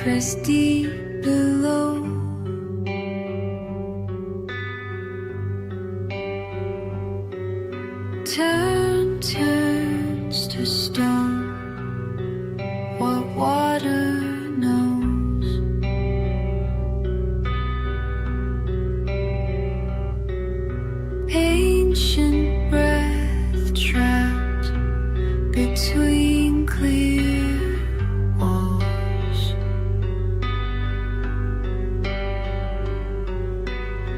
press deep below. Turn turns to stone, what water knows. Ancient breath trapped between clear walls.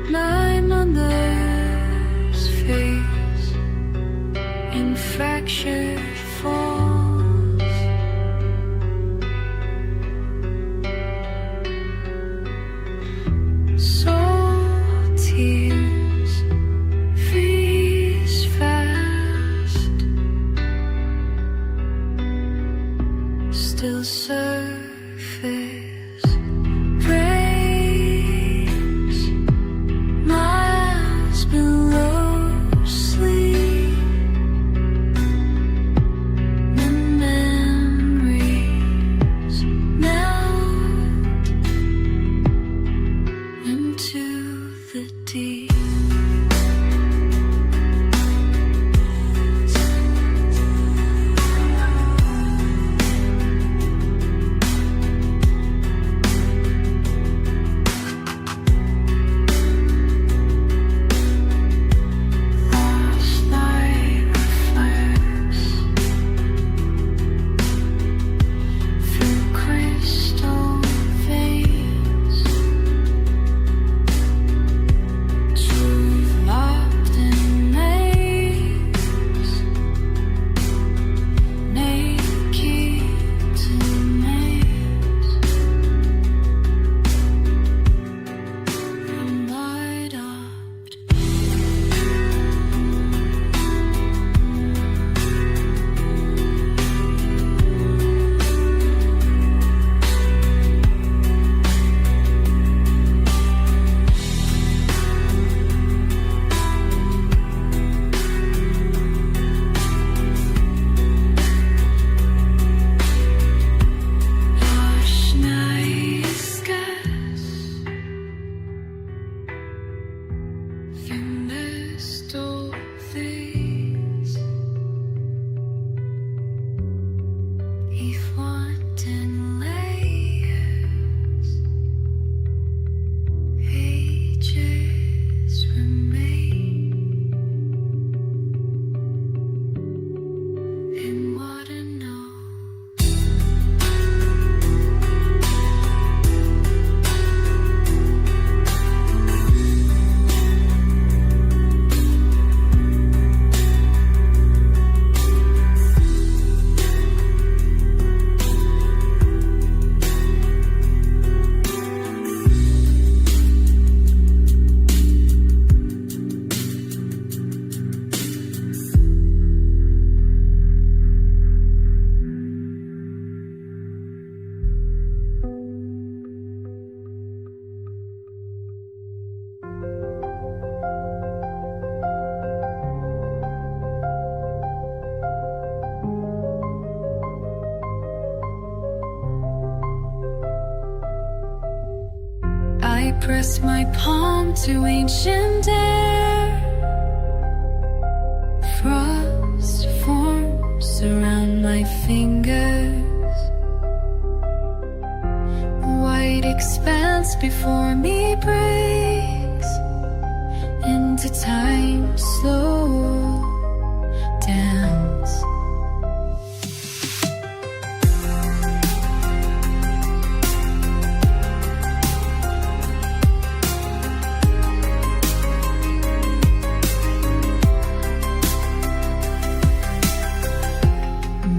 Line on Earth's face in fractured falls. Soul tears freeze fast, still surface breaks miles below sleep. The memories melt into the deep. Last night reflects through crystal veins, truth locked in maze, naked to maze, from light up. Last night skies through mistle things, if wanting layers, ages remain in what I know. I press my palm to ancient air. Frost forms around my fingers. White expanse before me breaks into time's slow dance.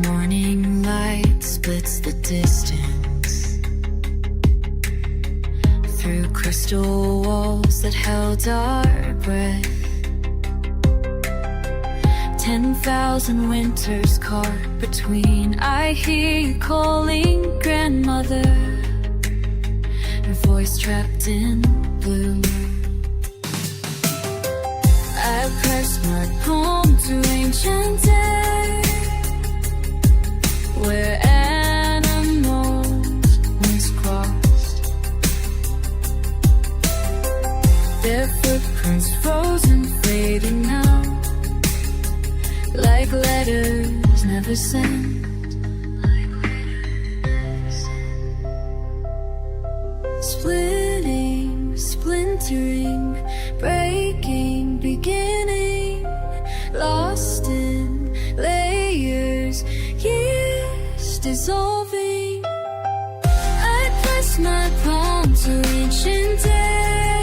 Morning light splits the distance through crystal walls that held our breath. 10,000 winters caught between. I hear you calling grandmother, her voice trapped in blue. I press my palm to ancient air, where animals once crossed. dissolving. I press my palm to ancient day.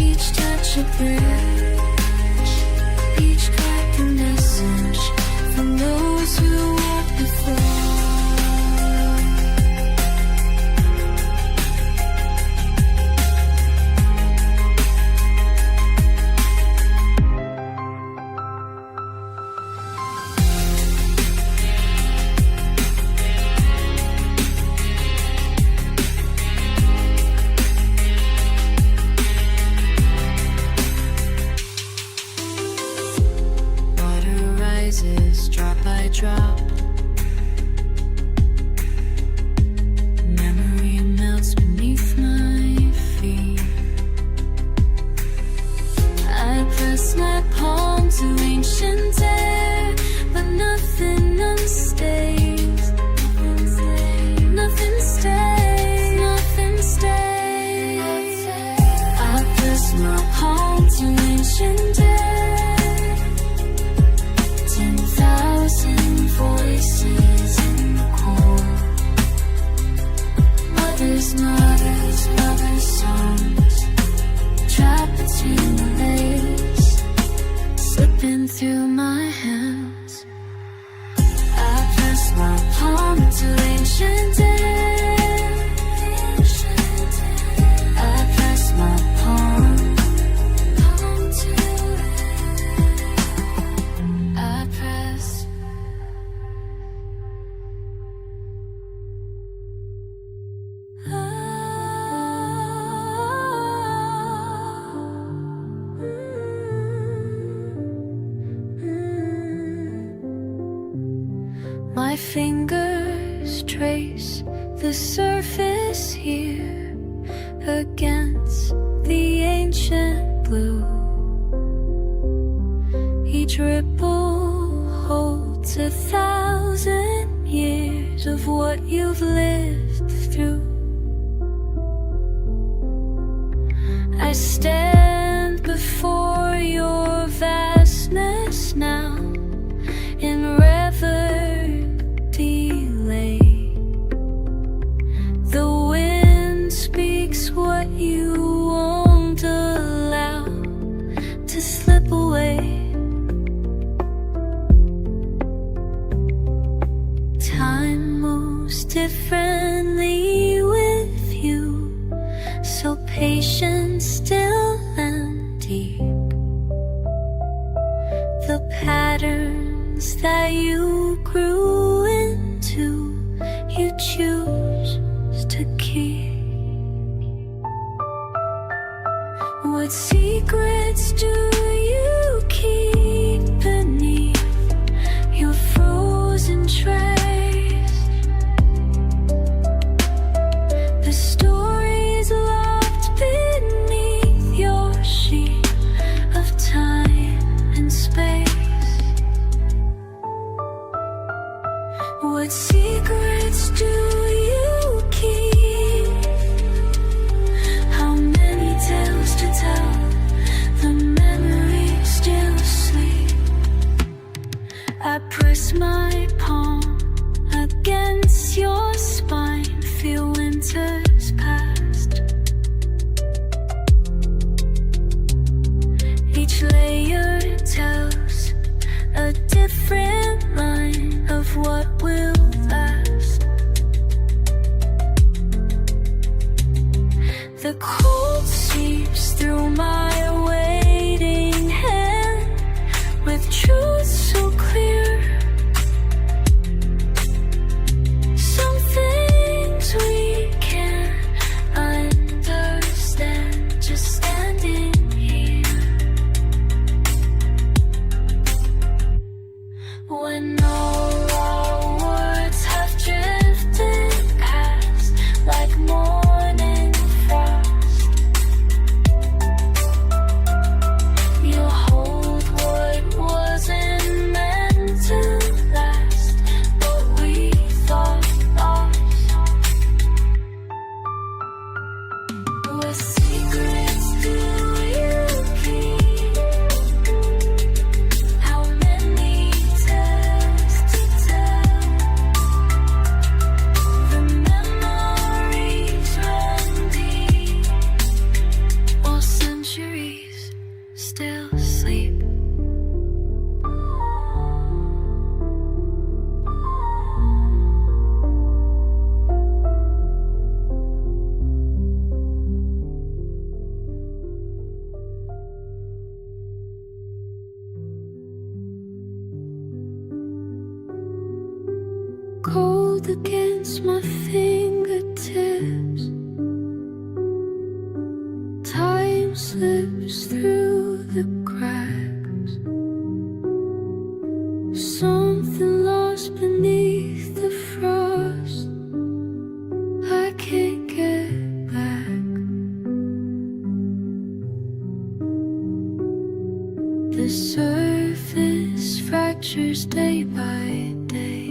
Each touch a bridge, each crack a message from those who walked before. Drop by drop, memory melts beneath my feet. I press my palm to ancient air, but nothing unstays. Nothing stays, nothing stays. I press my palm to ancient air. 10,000 voices in the core. Mothers, mothers' songs, trapped between the lace, slipping through my hands. I press my palm to ancient air. I press my palm to I press. My fingers trace the surface here against the ancient blue. Each ripple holds 1,000 years of what you've lived through. I stand before your vastness now in revered delay. The wind speaks what you won't allow to slip away. Time moves differently with you, so patient, still and deep. The patterns that you grew into, you choose to keep. What secrets do you keep beneath your frozen trays? The stories locked beneath your sheet of time and space. What secrets do you keep? How many tales to tell? The memory across my fingertips. Time slips through the cracks. Something lost beneath the frost. I can't get back. The surface fractures day by day.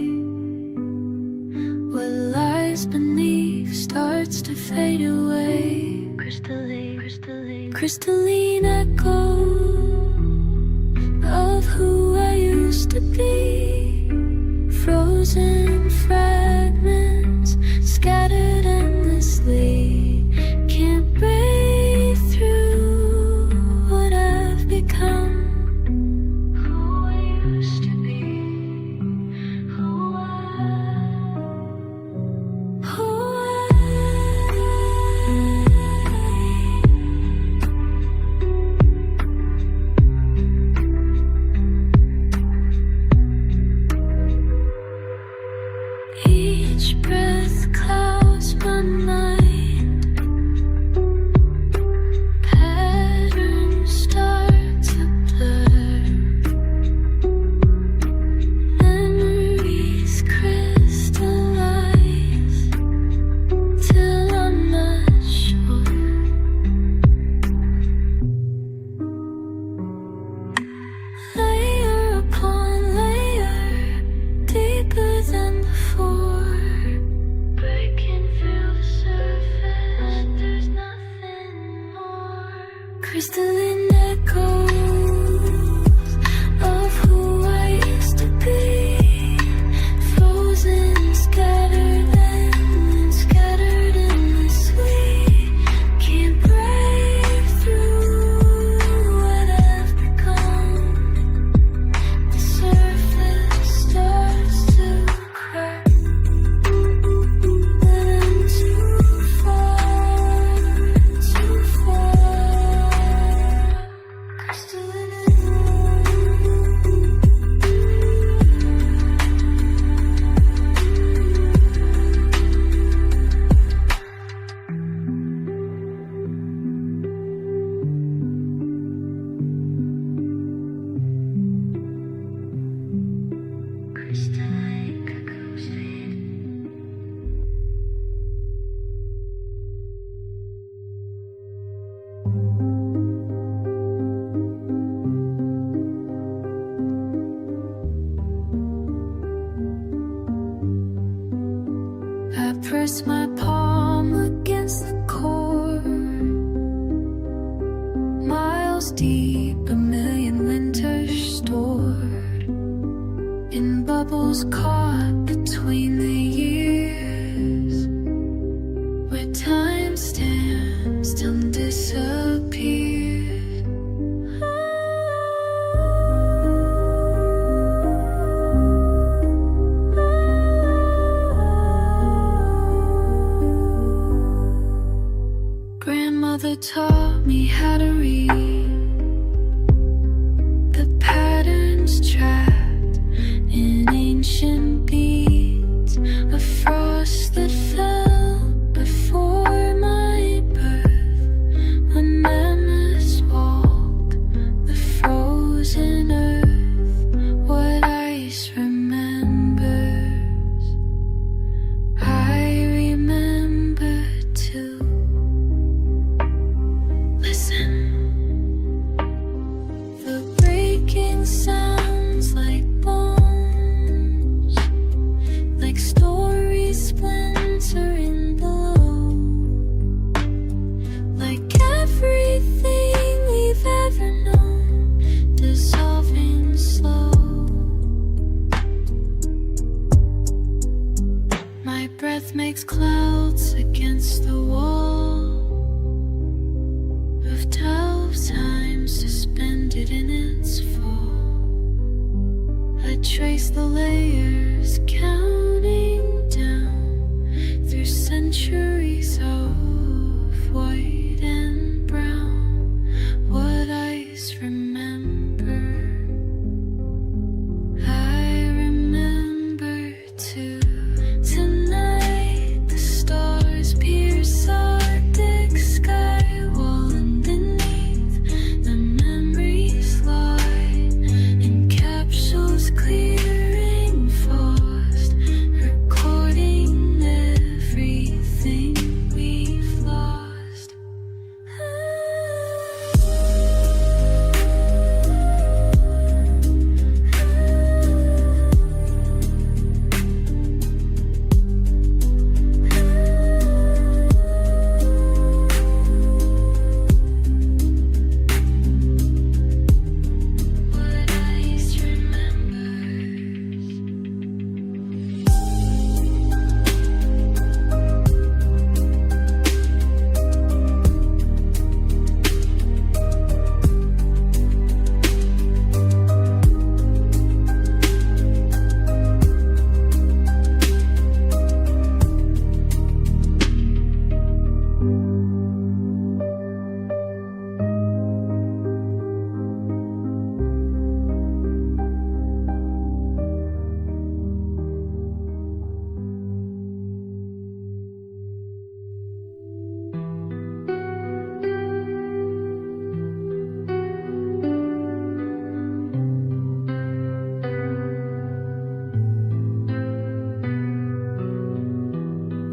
What lies beneath starts to fade away. Crystalline echo of who I used to be. Frozen fragments scattered endlessly. Can't break through what I've become. Who I used to be. Each breath clouds my mind. Patterns start to blur. Memories crystallize till I'm not sure. Layer upon layer, deeper than before. Breaking through the surface, there's nothing more. Crystalline echoes of who I used to be. Frozen, scattered endlessly. Can't break through what I've become. The surface starts to crack. But I'm too far. Crystalline I press my palm against the core. Miles deep, a million winters stored in bubbles caught between the years, where time stands still and disappears. Grandmother taught me how to read the patterns trapped in ancient beads of frost that fell before my birth. When mammoths walked the frozen earth, what ice remembers, I remember too. Listen, the breaking sounds like bones, like stories splintering below, like everything we've ever known, dissolving slow. My breath makes clouds against the wall of 12 times suspended in its fall. I trace the layers, counting down through centuries of white and brown. What ice remember, I remember too. Tonight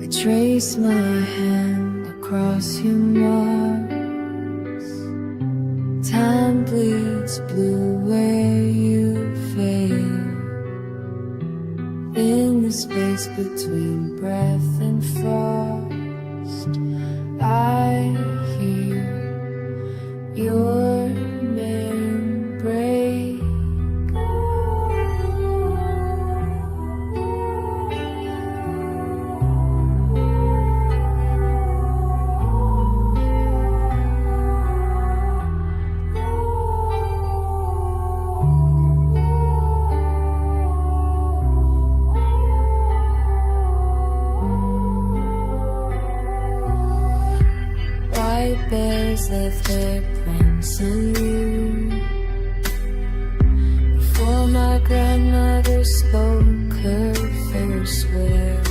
I trace my hand across your marks. Time bleeds blue where you fade. In the space between breath and frost, I hear your name break. White bears left their prints on you before my grandmother spoke her first word.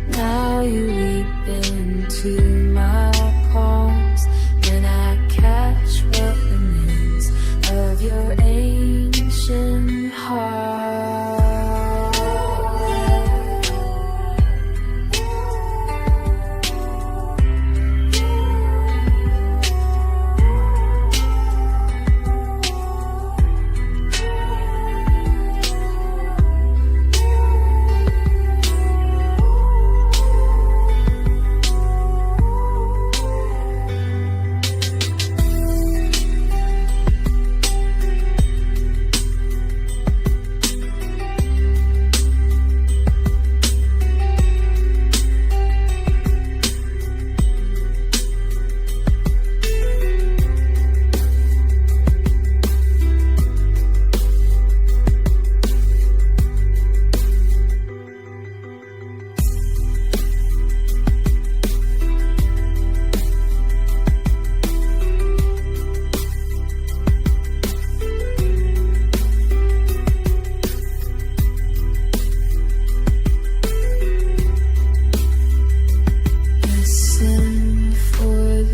Now you leap into my palms, and I catch what remains of your ancient heart.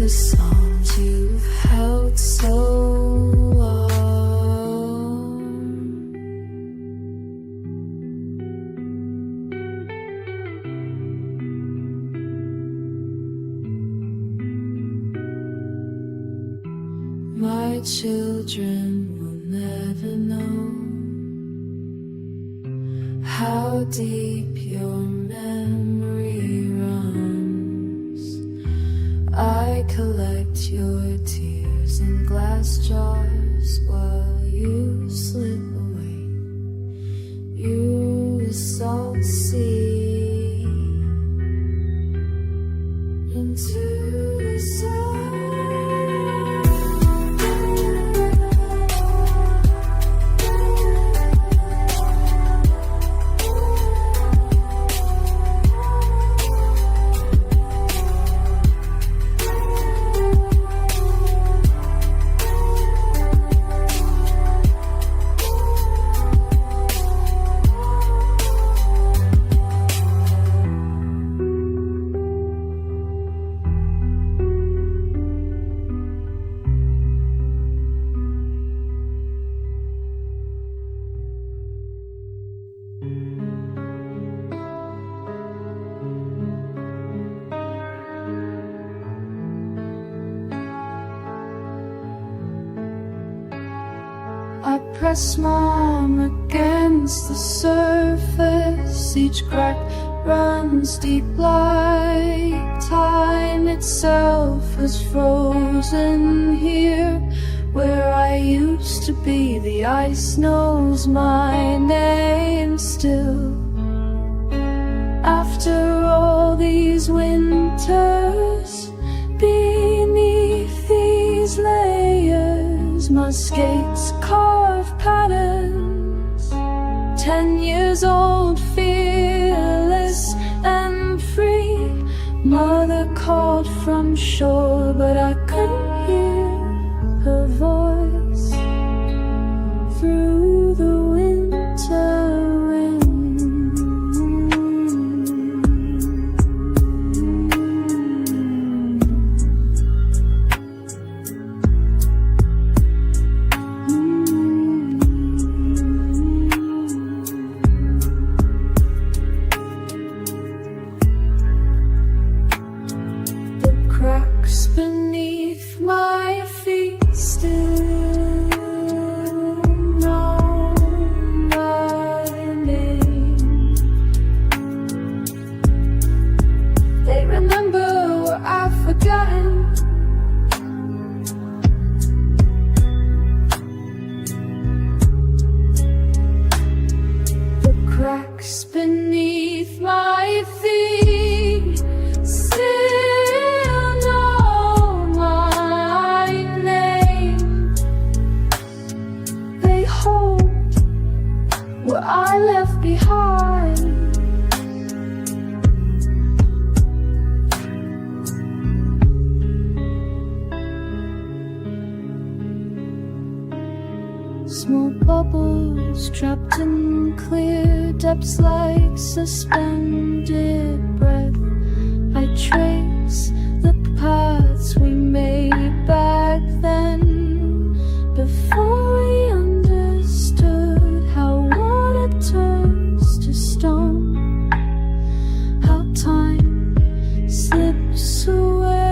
Songs you've held so long. My children will never know how deep your memory runs. I collect your tears in glass jars while you slip away. You salt sea into the sun. I press my arm against the surface. Each crack runs deep like time itself has frozen here. Where I used to be, the ice knows my name still. After all these winters, beneath these layers, my skates carve patterns. 10 years old, fearless and free. Mother called from shore, but I couldn't hear her voice through the winter wind. eyes dropped in clear depths like suspended breath. I trace the paths we made back then, before we understood how water turns to stone, how time slips away.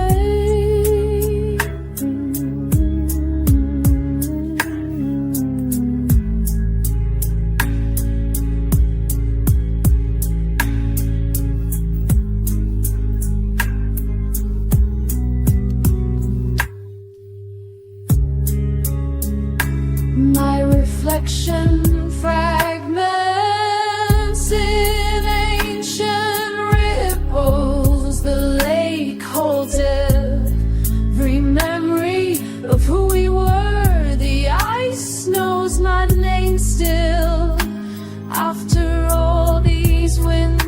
My reflection fragments in ancient ripples. The lake holds every memory of who we were. The ice knows my name still after all these winters.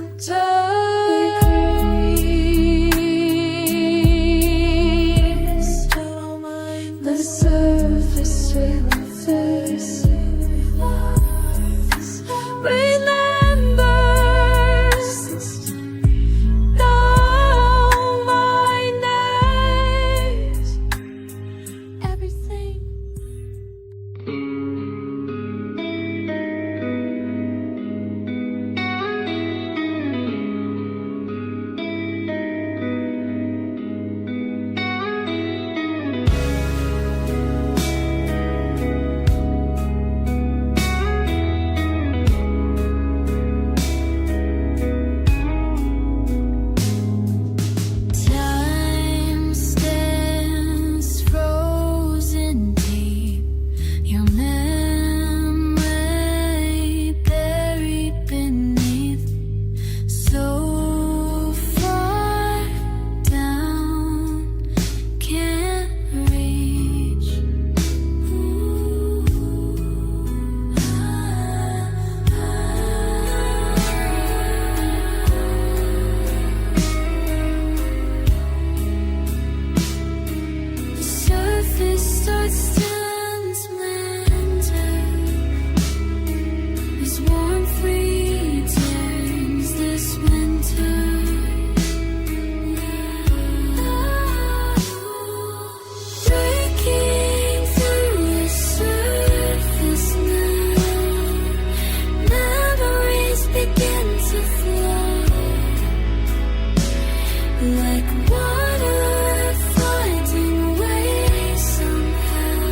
The surface will remembers down my name, everything. Time stands frozen deep, your memory buried beneath, so far down, can't reach. The surface starts to splinter as warmth returns this winter. Breaking through the surface now, memories begin to flow like water finding ways somehow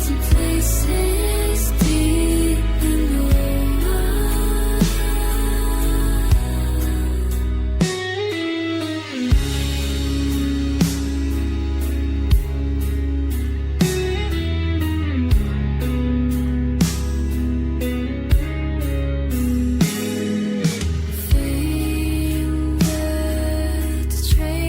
to places deep below. Feel the trail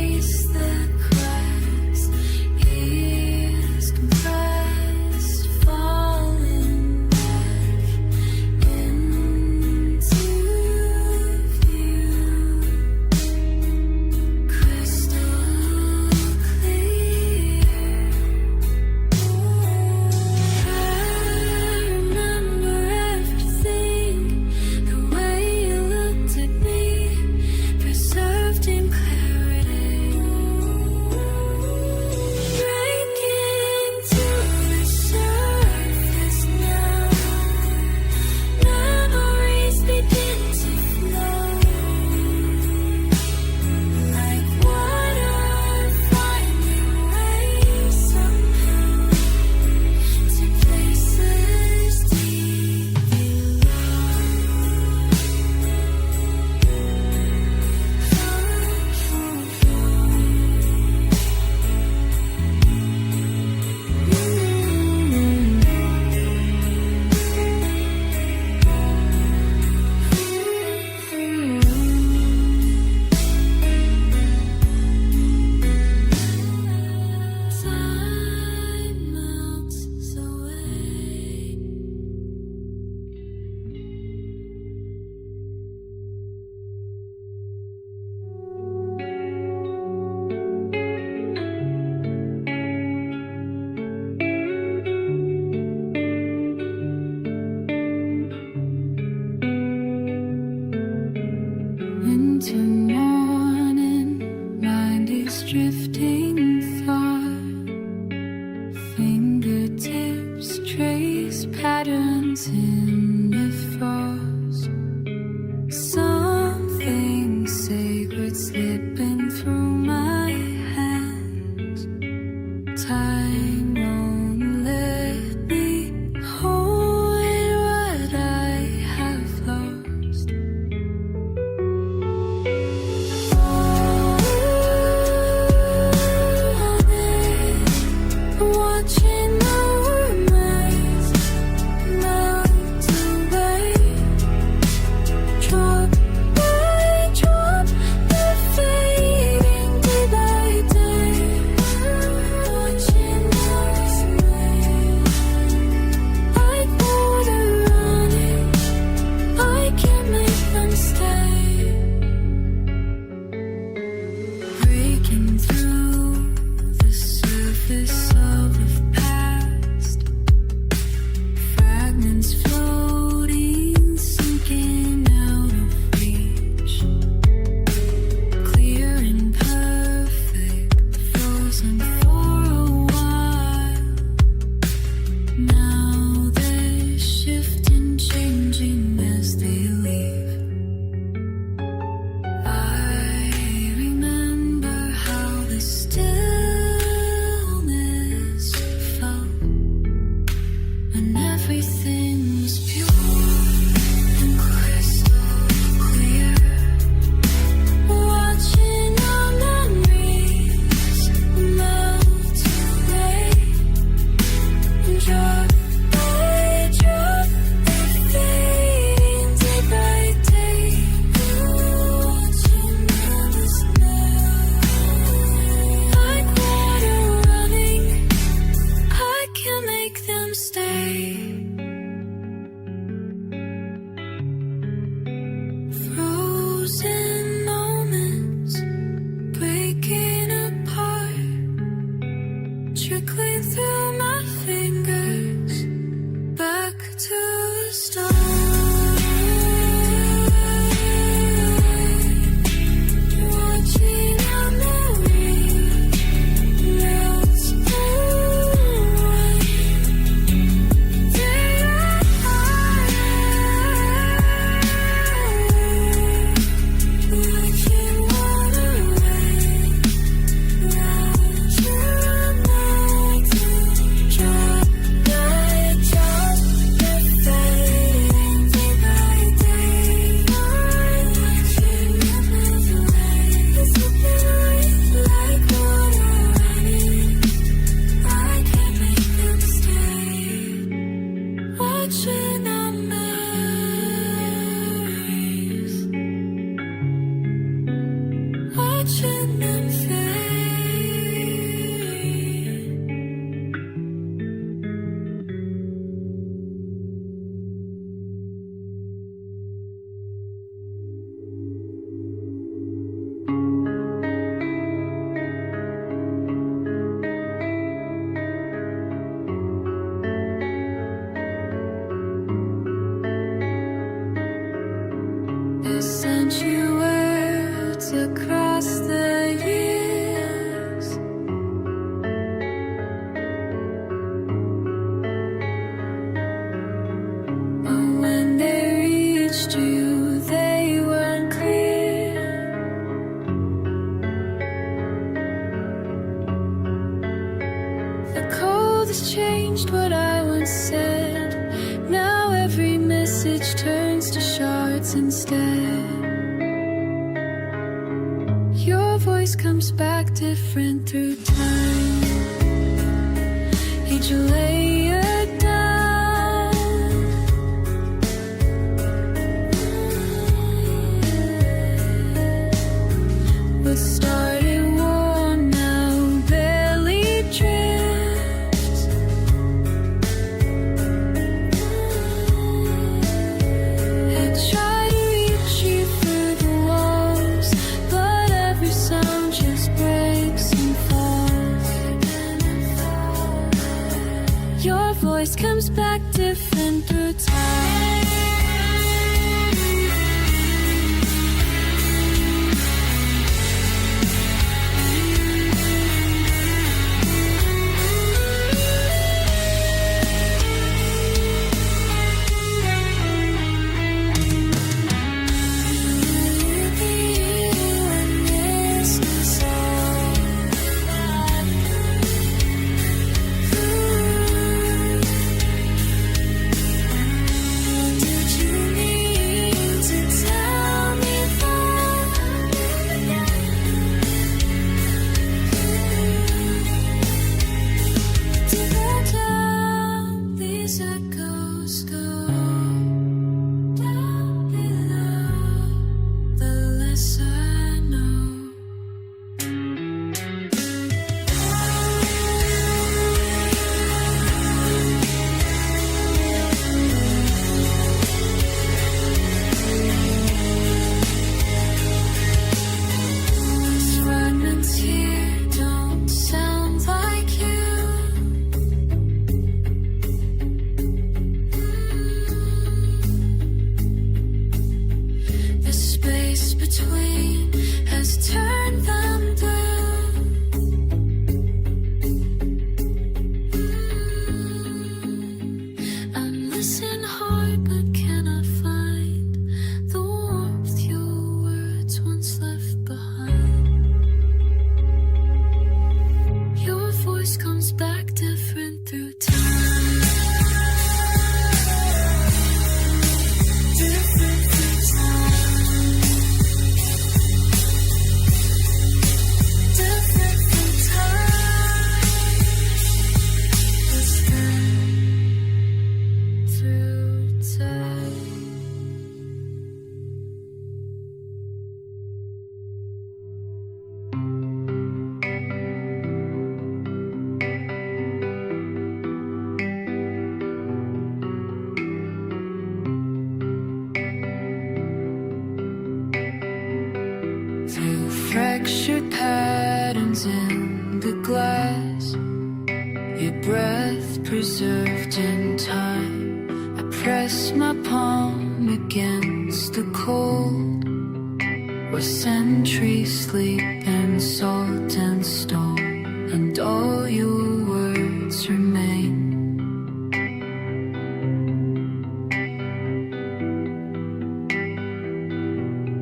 into morning, mind is drifting far. Fingertips trace patterns in the frost. Something sacred slipping through my hands. Time won't let me hold what I have lost. Watching the rumors melt away, drop by drop, they're fading day by day. Watching us rain like water running, I can't make them stay. Breaking through the surface of the past, fragments floating, sinking out of reach. Clear and perfect, frozen for a while. Now they're shifting, changing as they leave. I remember how the stillness felt when everything was pure and crystal clear. Watching our memories melt away, drop by drop, they're fading day by day. Watching others melt like water running, I can't make them stay. Frozen moments breaking apart, trickling through my fingers back to the start. Watching our memories melt away. Watching water rain, watching night drop by drop, they're fading day by day. Watching others away, slipping like water running, I can't make them stay. Watching our memories, watching them fade. I sent you words across the years. But when they reached you, they weren't clear. The cold has changed what I once said. Now every message turns to shards instead. Your voice comes back different through time. Did you lay it down? What started warm now barely drifts. I try to reach you through the walls, but every sound just breaks and falls. Your voice comes back different through time. through fractured patterns in the glass, your breath preserved in time. I press my palm against the cold, where centuries sleep in salt and stone, and all your words remain.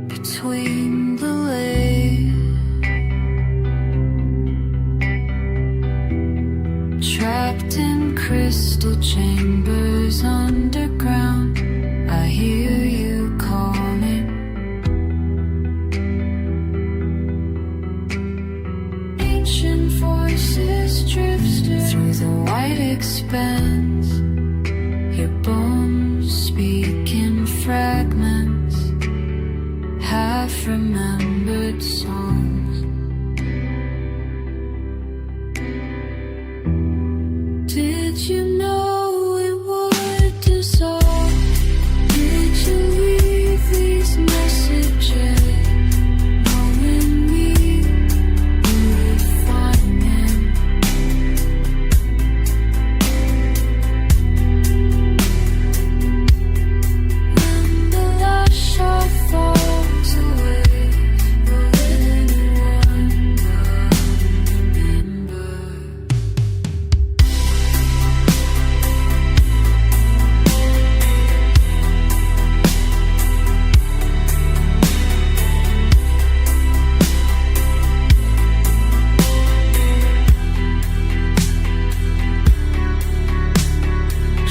Between the layers, trapped in crystal chambers underground, I hear you calling. Ancient voices drift through the white expanse, your bones speak in fragments, half-remembered songs. Did you know it would dissolve? Did you leave these messages, knowing we would find them? When the last shot falls away, will anyone remember?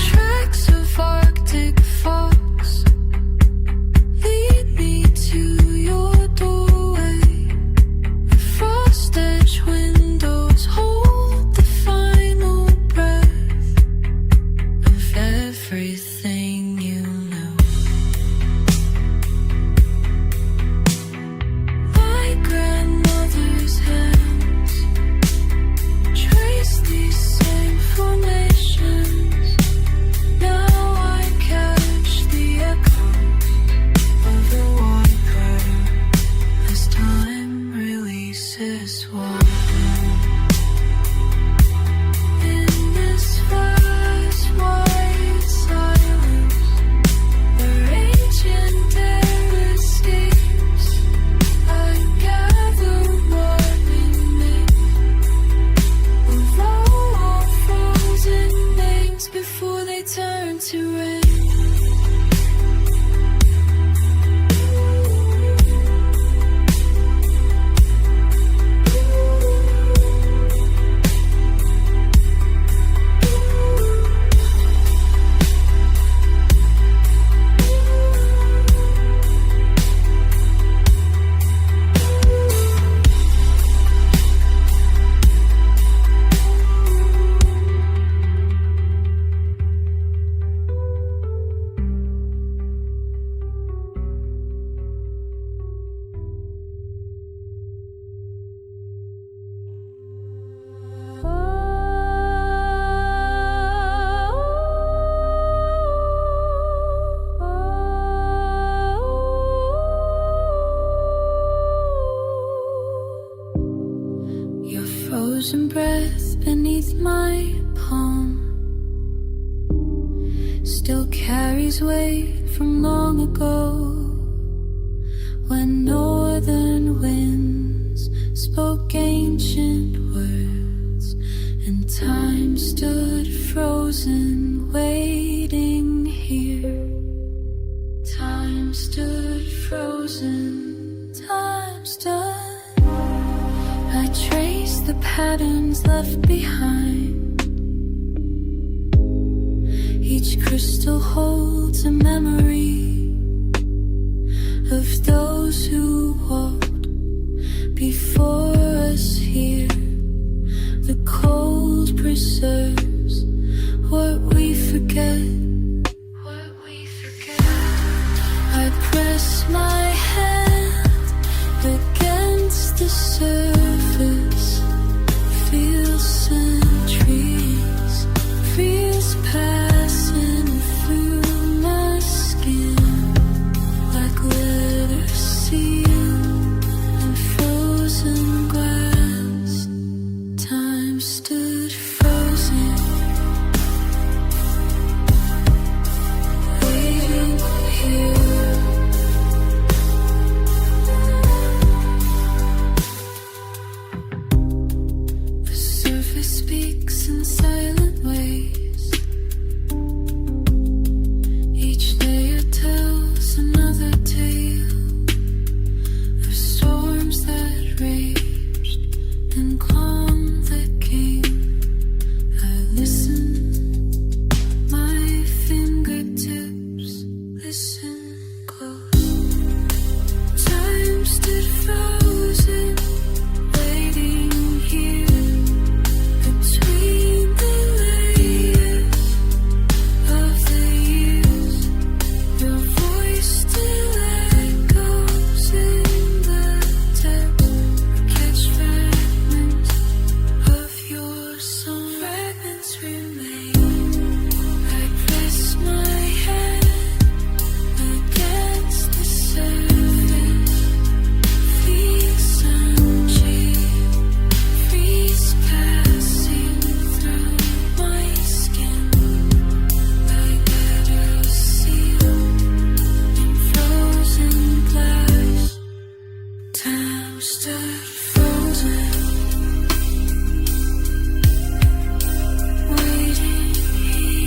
Tracks of Arctic fox lead me to your doorway. Frost-edged windows hold the final breath of everything you know. My grandmother's hands trace these same formations. Now I catch the echoes of the white prayer as time releases water. In this vast white silence, where ancient air escapes, I gather what remains of all frozen names before they turn to rain. Your frozen breath beneath my palm still carries weight from long ago, when northern winds spoke ancient words and time stood frozen, waiting here. Time stood frozen, time stood. I trace the patterns left behind. Each crystal holds a memory of those who walked before us here. The cold preserves what we forget. I press my hand against the surface, feel centuries, feels passing through my skin like letter sealed. in silent ways. Each layer tells another tale of storms that raged and calm that came. I listen, my fingertips listen close. Time stood frozen, waiting here between the layers of the years. Your voice still echoes in the depths. Catch fragments of your song. Fragments remain. I press my head against the surface. Feels unchained. Freeze passing through my skin. Like letters sealed in frozen glass. Time stood frozen, waiting here.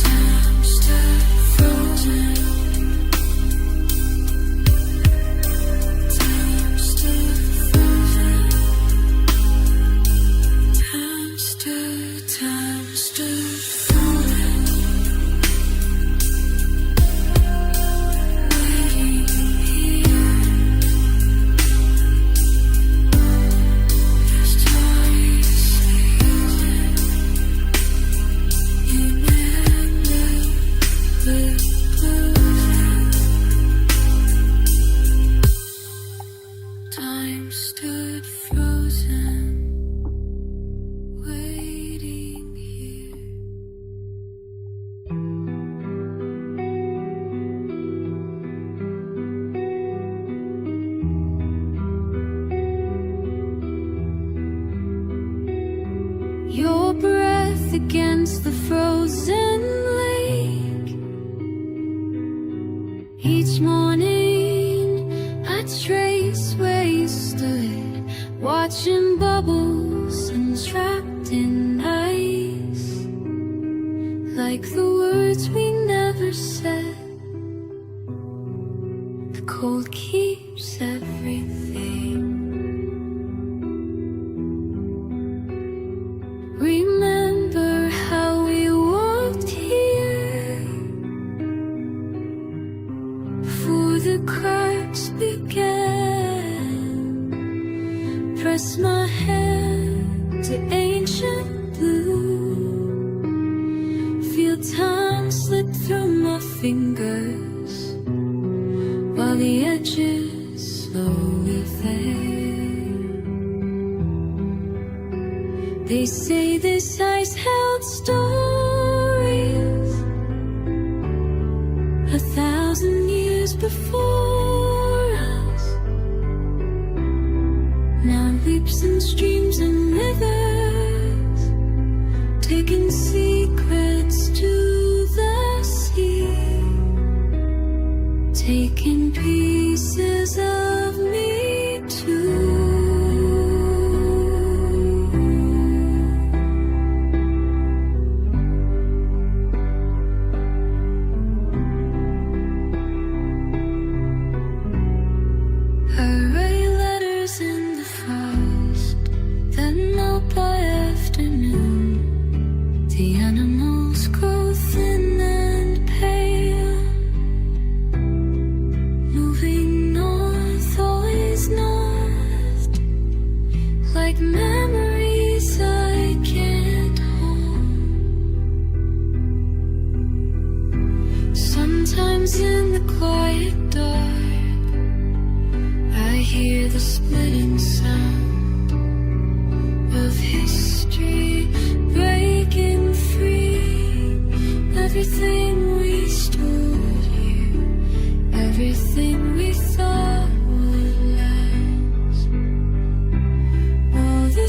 Time stood frozen. Time stood frozen. Time stood frozen. Waiting here. Your story's fading. You never will lose. Time stood frozen, waiting here. Your breath against the frozen lake. Each morning I trace where you stood, watching bubbles entrapped in ice. Like the words we never said, the cold keeps everything. Remember how we walked here before the cracks began. Press my hand to ancient blue. Feel time slip through my fingers while the edges slowly fade. They say this ice held stories 1,000 years before us. Now leaps and streams and rivers, taking secrets to the sea, taking pieces of me too. I write letters in the frost that melt by afternoon. The animals grow thin and pale, moving north, always north, like memories I can't hold. Sometimes in the quiet dark, I hear the splitting sound of history breaking free. Everything we stored here, everything we thought would last. All the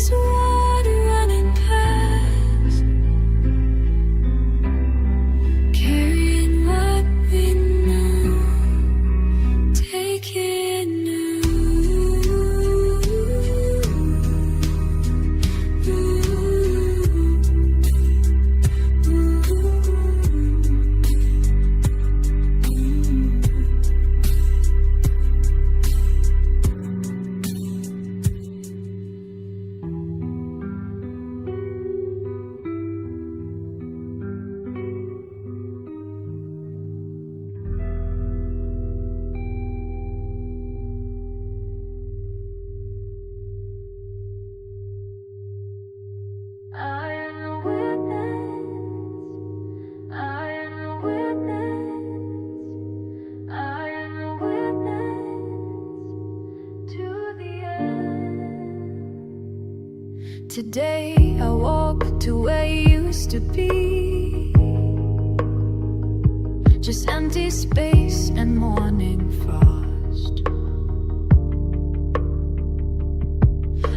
Today I walk to where you used to be, just empty space and morning frost.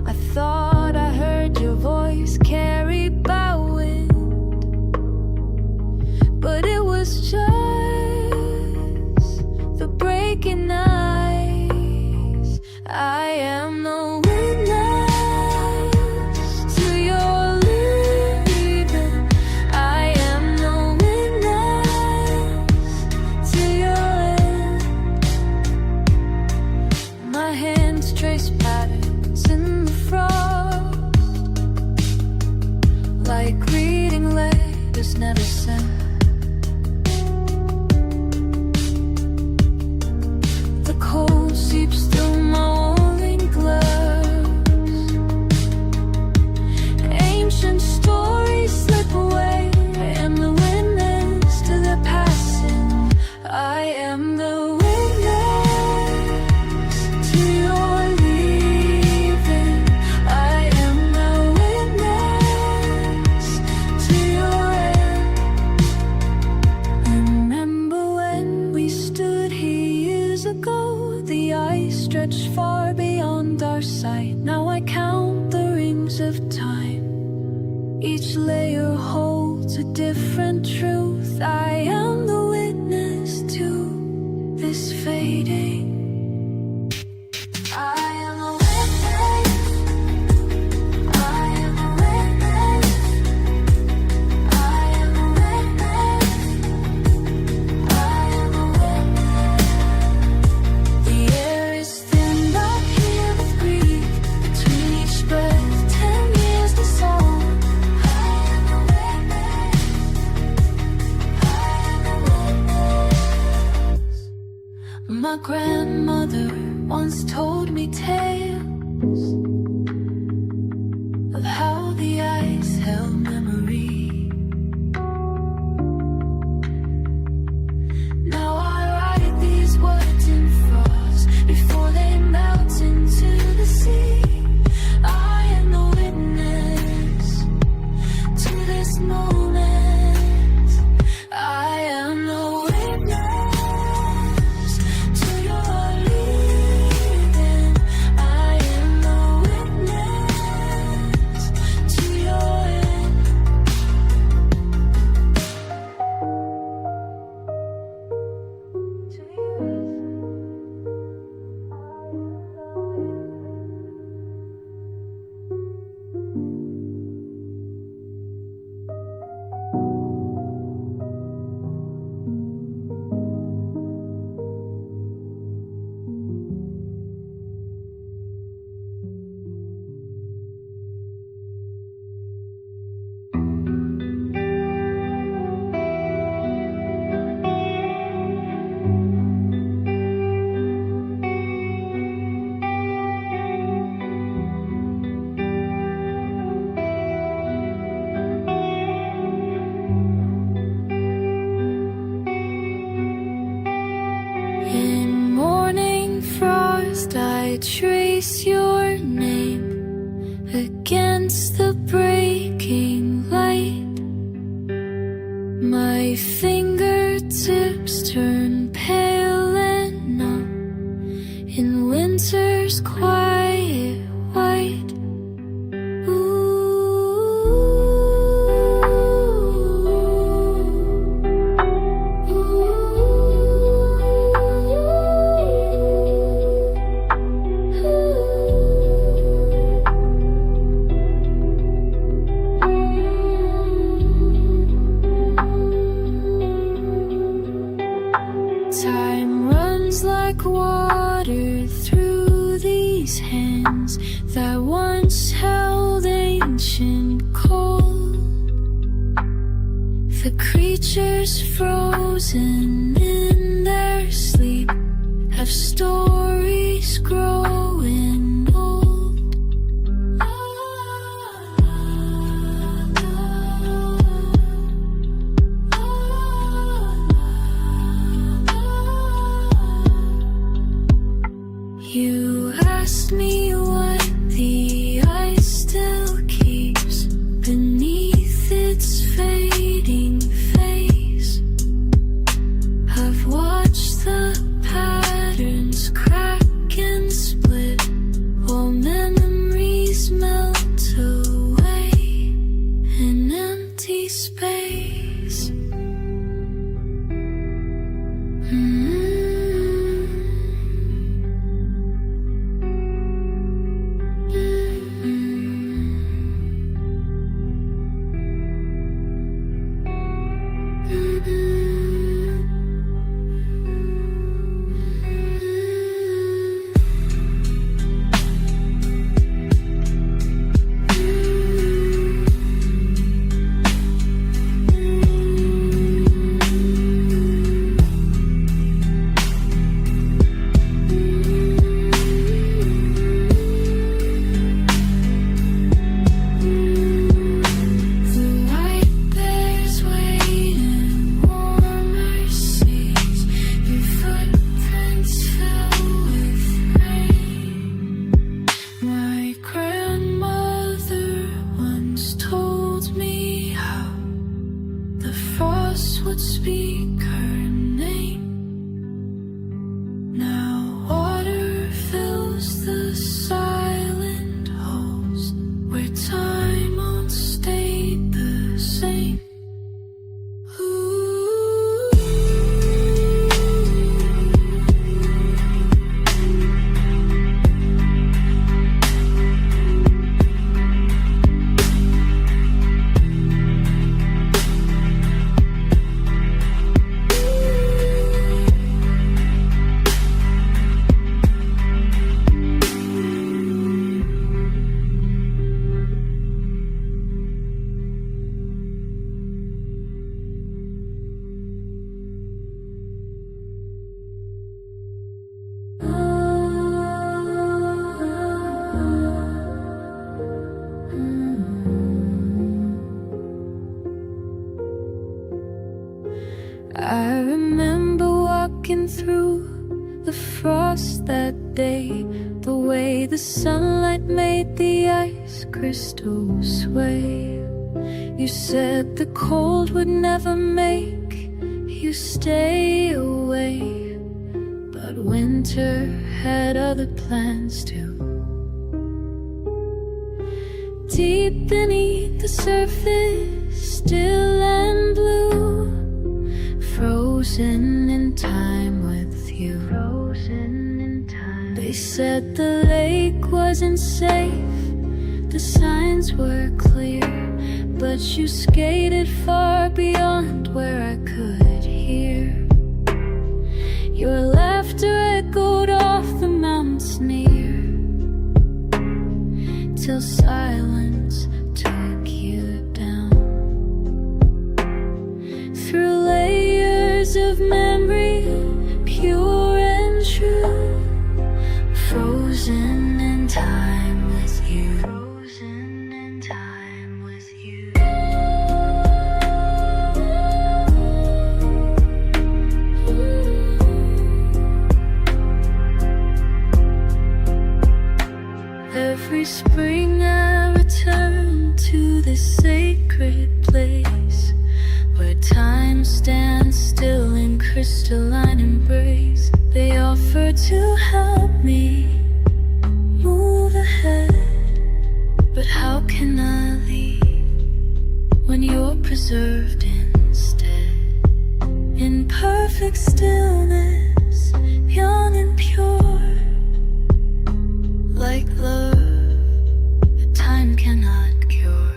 I thought I heard your voice carried by wind, but it was just the breaking ice. I am the witness to your leaving. I am the witness to your end. My hands trace patterns in the frost, like reading letters never sent. The cold seeps through my woolen gloves. Ancient stories slip away. I am the witness to their passing. I am the witness to your leaving. I am the witness to your end. Remember when we stood here years ago? The ice stretched far beyond our sight. Now I count the rings of time. Each layer holds a different truth. I am the witness to this fading. I am a witness. I am a witness. I am a witness. I am a witness. The air is thinned up here with grief. Between each breath, 10 years to song. I am a witness. I am a witness. My grandmother once told me tales of how the ice held memory. Now I write these words in frost before they melt into the sea. I am the witness to this moment. I am the witness to your leaving. I am the witness to your end. To your end. In morning frost, I trace your name against the breaking light. My fingertips turn pale and numb in winter's quiet white. Time runs like water through these hands that once held ancient cold. The creatures frozen in their sleep have stories growing old. You asked me what the ice still keeps. through the frost that day, the way the sunlight made the ice crystals sway. You said the cold would never make you stay away, but winter had other plans too. Deep beneath the surface, still and blue, frozen in time with you. Frozen in time. They said the lake wasn't safe, the signs were clear, but you skated far beyond where I could hear. Your laughter echoed off the mountains near, till silence took you down. Through layers of memory, pure and true, frozen in time with you. Frozen in time with you. Every spring I return to this sacred place, where time stands still in crystalline embrace. They offer to help me move ahead, but how can I leave when you're preserved instead? In perfect stillness, young and pure, like love that time cannot cure.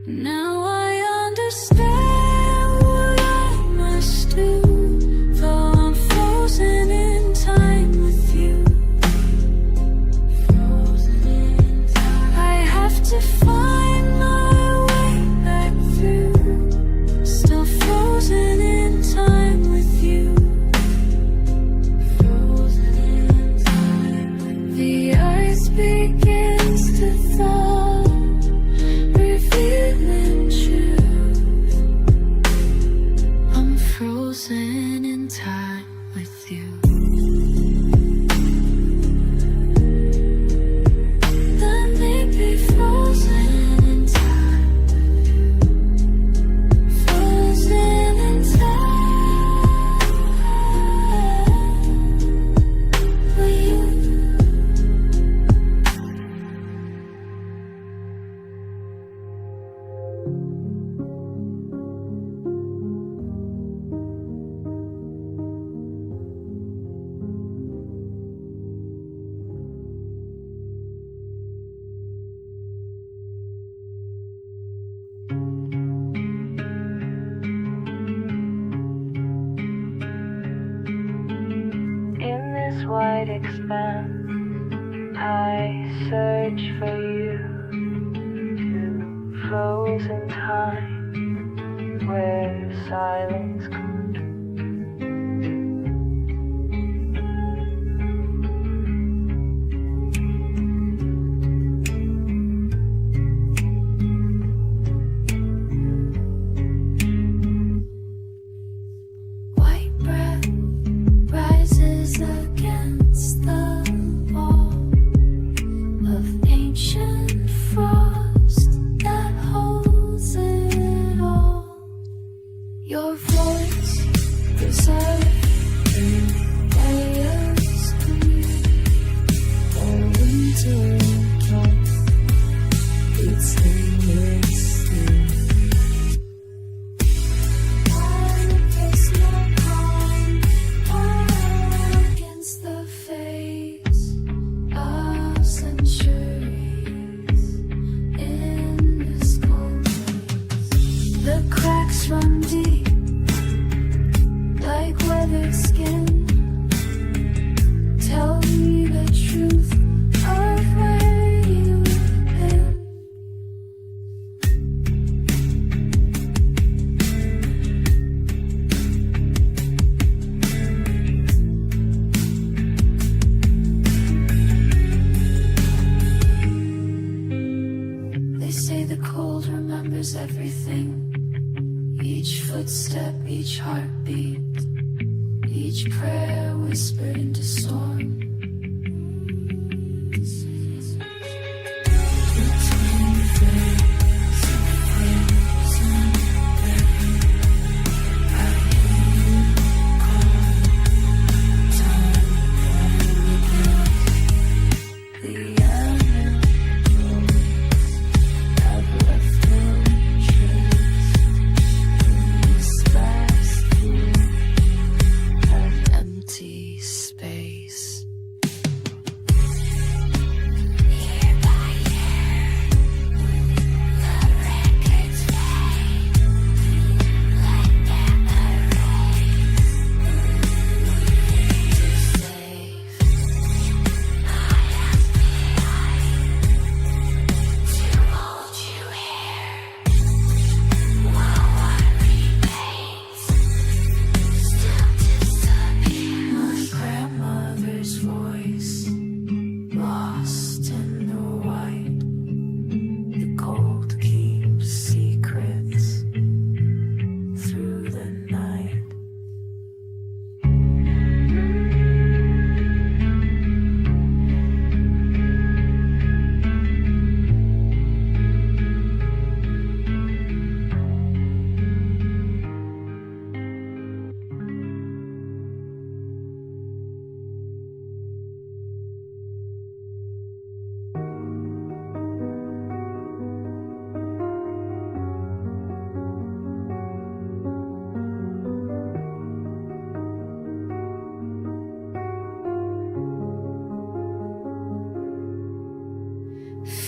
Now I understand what I must do, though I'm frozen in time with you. Frozen in time. I have to find my way back through, still frozen in time with you. Frozen in time. The ice begins to thaw, revealing truth. I'm frozen in time with you. Let me be frozen in time with you. Frozen in time with you. In this wide expanse, I search for you, to frozen time where silence comes. White breath rises against the wall of ancient frost that holds it all. Your voice air whispered into storm. Between the flames of frozen rain, I hear you call. Time the animals have left their trace in this vast field of empty space. Year by year, the records fade like memories. To save, I have to hold you here while what remains still disappears. My grandmother's voice lost in the white. The cold keeps secrets through the night.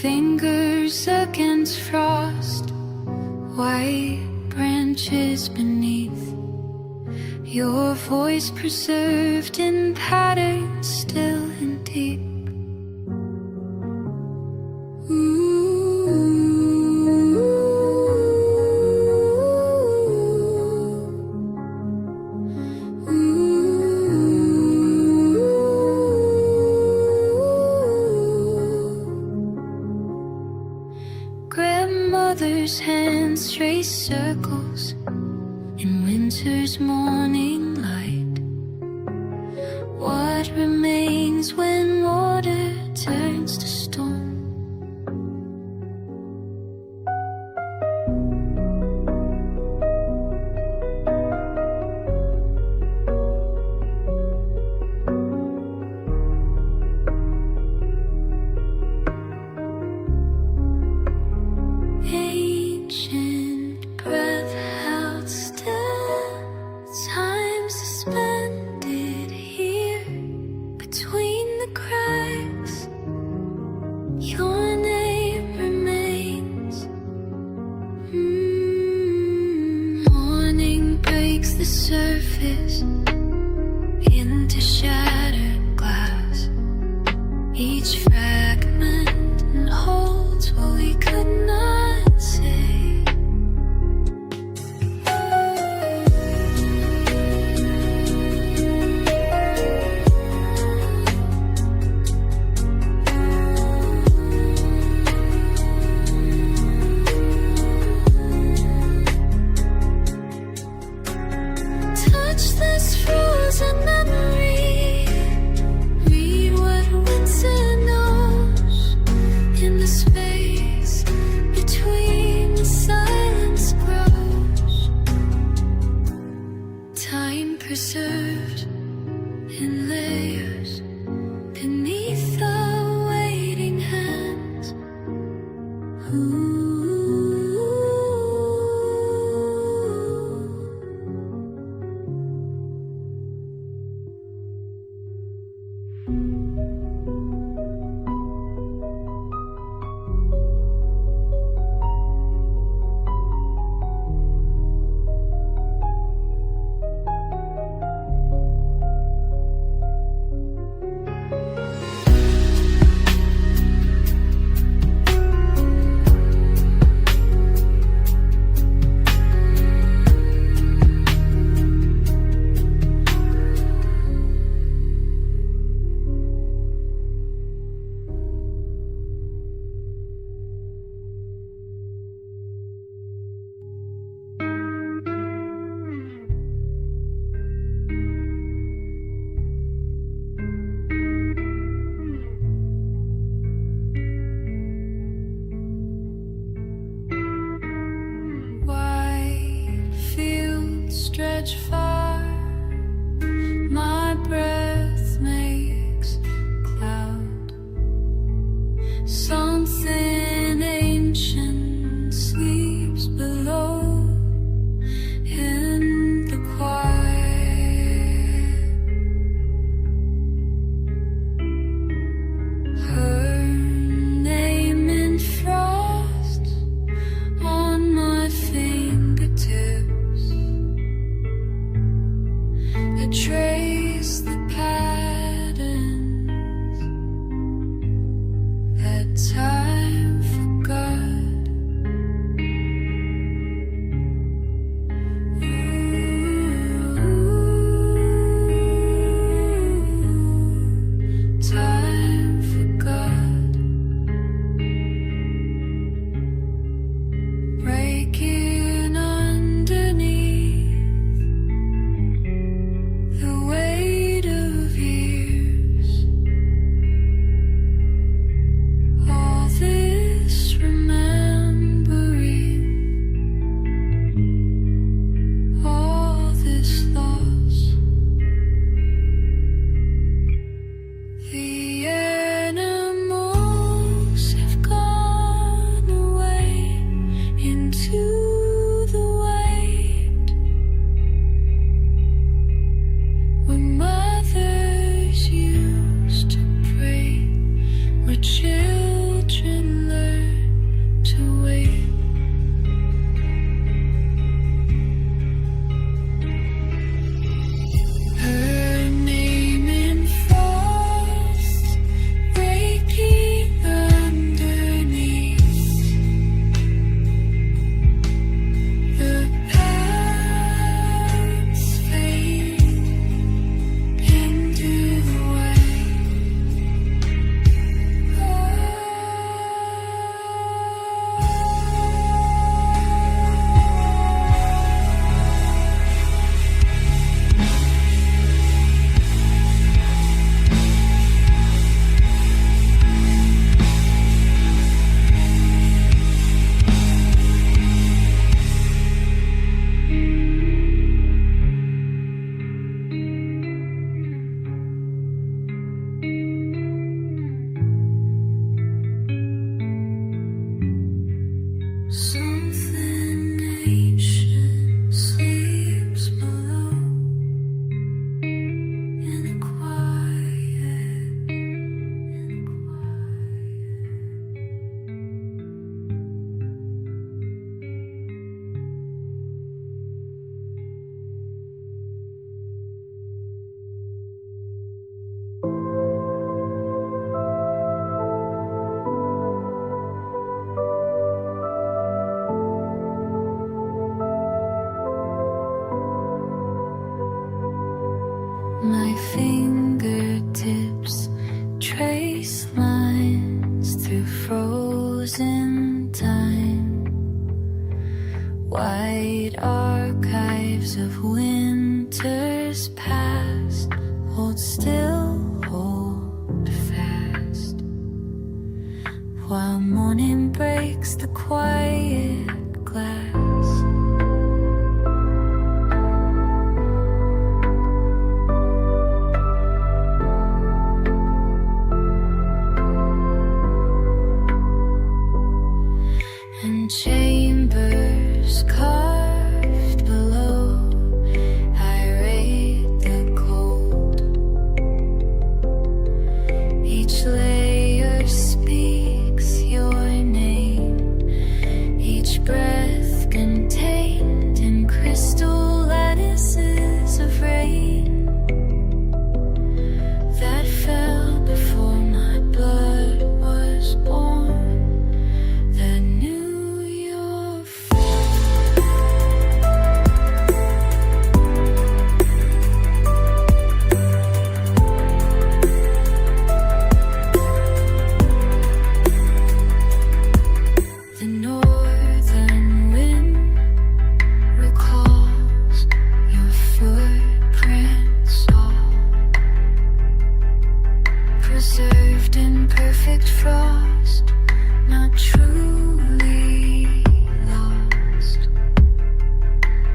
Fingers against frost, white branches beneath, your voice preserved in patterns still and deep. Grandmother's hands trace circles in winter's morning light. What remains when water turns to stone? Ancient breath held still, time suspended here between the cracks. Your name remains. Morning breaks the surface into shattered glass. Each fragment holds what we could not say. Touch this frozen memory. Read what winter knows in the space between the silence grows. Time preserved in layers beneath the waiting hands. morning breaks the quiet glass. And chambers carved below, I rate the cold. Each layer speaks your name, each breath contained in crystal lattices of rain that fell before my blood was born. Preserved in perfect frost, not truly lost,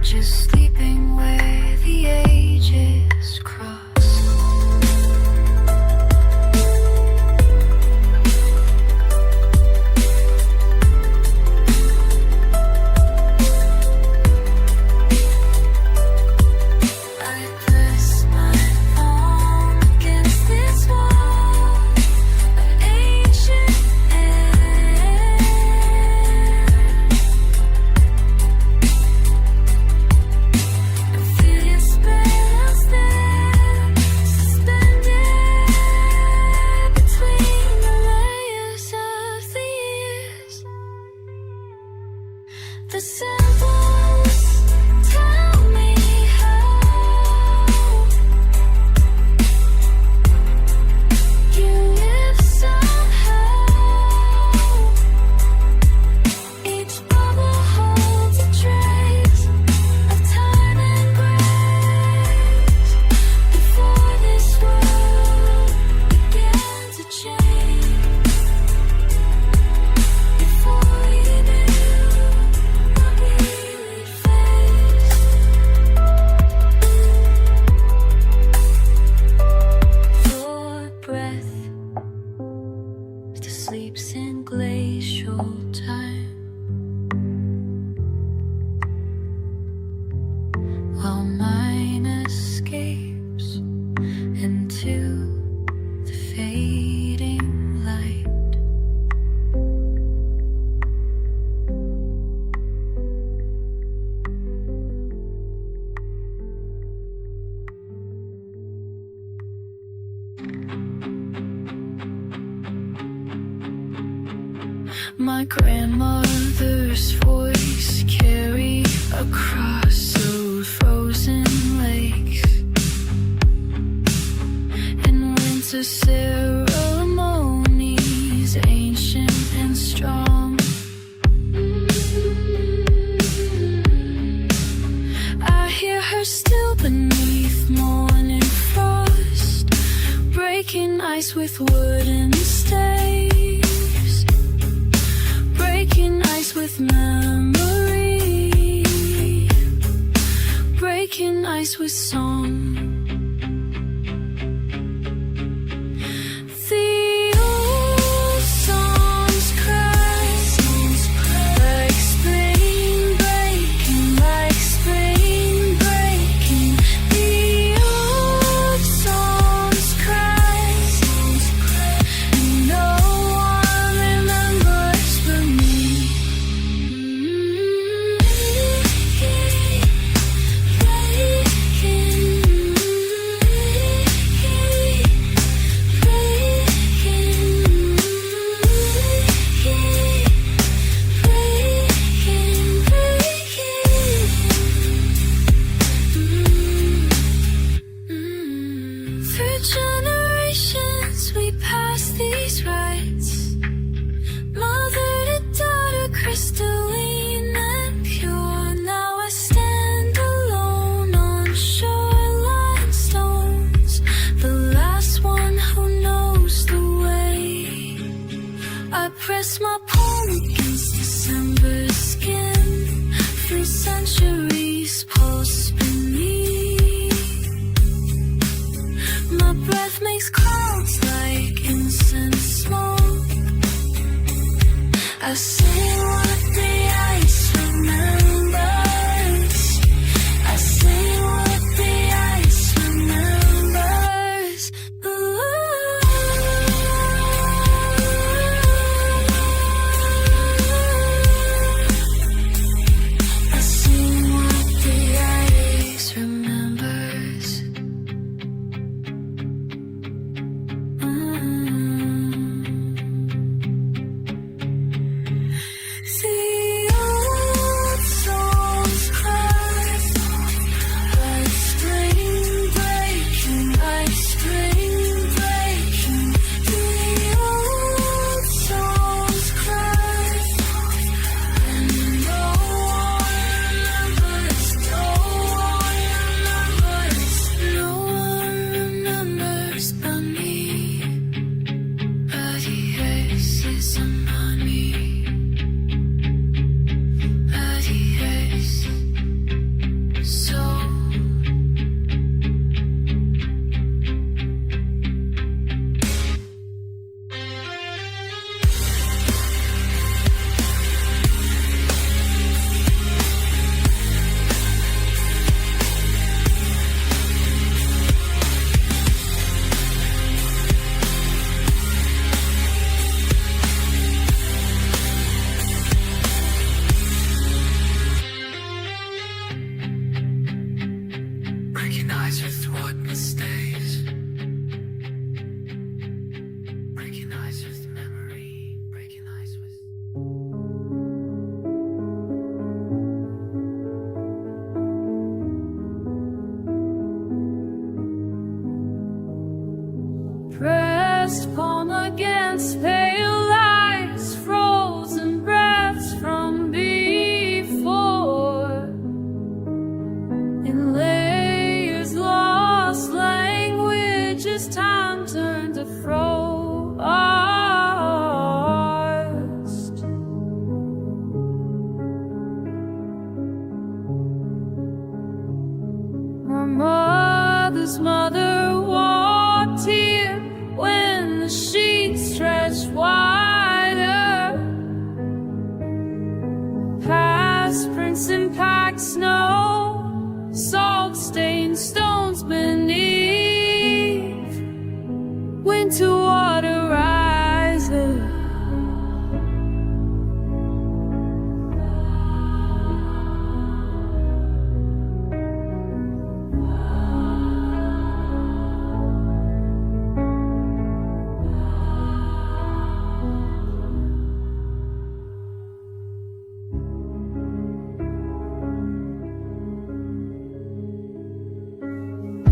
just sleeping where the ages cross. The symbols tell me how you live somehow. Each bubble holds a trace of time and grace before this world began to change. Before you knew sleeps in glacial time, while mine escapes into the fading light. My grandmother's voice carried across the frozen lakes and winter ceremonies, ancient and strong. I hear her still beneath morning frost, breaking ice with wooden staves, breaking ice with memory, breaking ice with song. The old songs cry like spring breaking, like spring breaking. The old songs cry, and no one remembers but me. Breaking, breaking. breath makes clouds like incense smoke. I sing what the ice remembers. I sing what the ice remembers. Ooh. I sing what the ice remembers. The old souls cry like spring breaking, like spring breaking. The old souls cry, and no one remembers, no one remembers, no one remembers but me. 𝗑ᗕᗕᗕ so breaking eyes with what mistakes, breaking eyes with memory, breaking eyes with pressed palm against pale lights, frozen breaths from before. In layers lost language as time turned to frost. My mother's mother walked here when the sheets stretched wider, past prints and packed snow, salt-stained stones beneath. Winter water rises.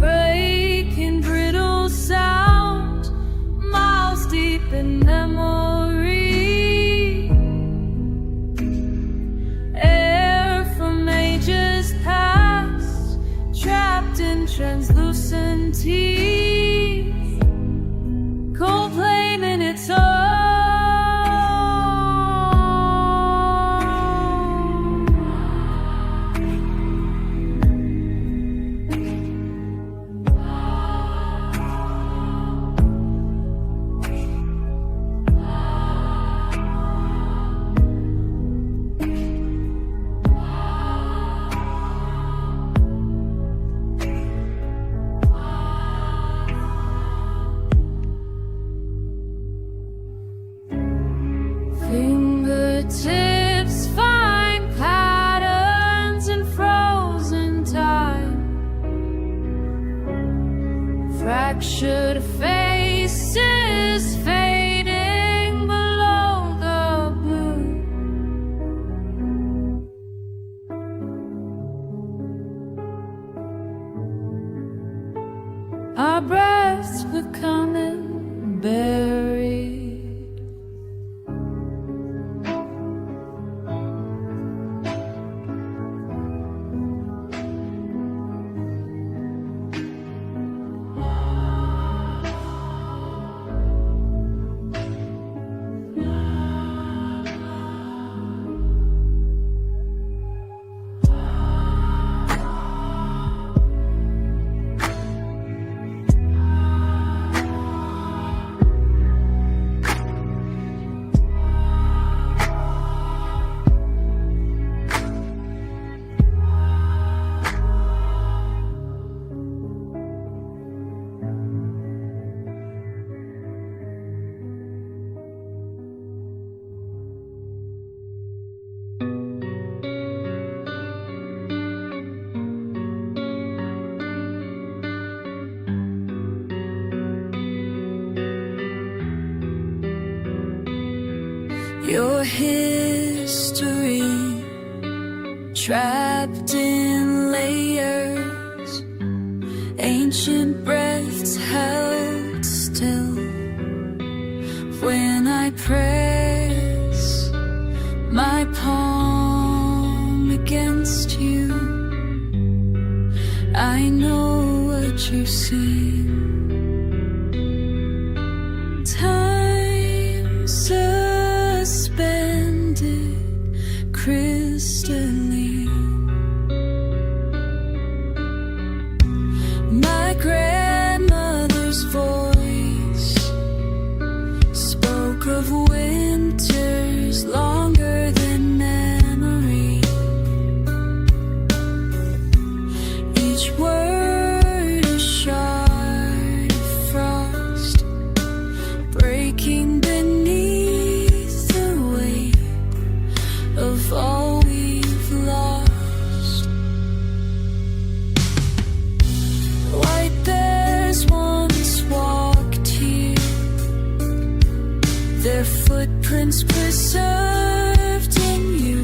Breaking brittle sound, miles deep in memory. Air from ages past, trapped in translucent teeth. Cold flame in its own. Fingertips find patterns in frozen time, fractured faces fading below the blue. Our breaths becoming buried. your history, trapped in layers, ancient breaths held still. When I press my palm against you, I know what you see. Time suspended crystalline. My grandmother's voice spoke of winters longer than memory. Each word a shard of frost, breaking beneath the weight of all we've lost. White bears once walked here, their footprints preserved in you,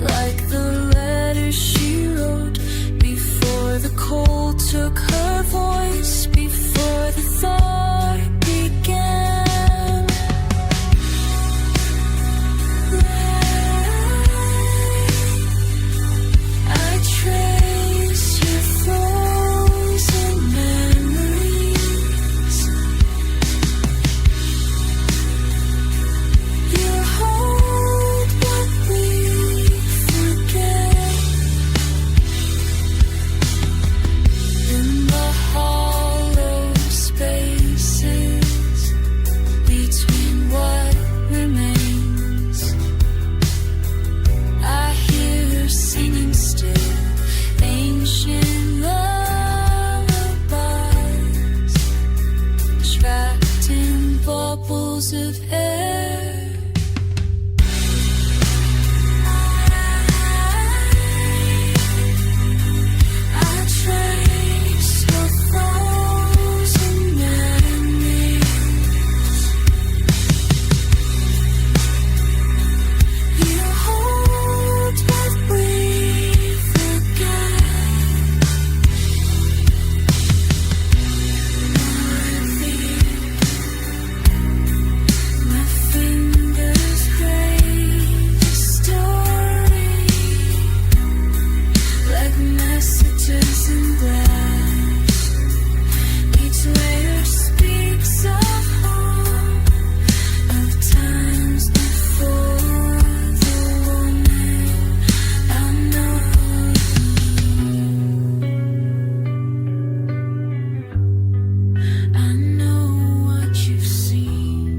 like the letters she wrote before the cold took her voice, before the thought began. I trace your frozen memories. You hold what we forget in the hollow spaces between what remains. I hear her singing still, ancient lullabies, trapped in bubbles of air. I trace your frozen memories. You hold what we forget. My fingers crave the story, like messages in glass. Each layer speaks of home, of times before the woman I know. I know what you've seen.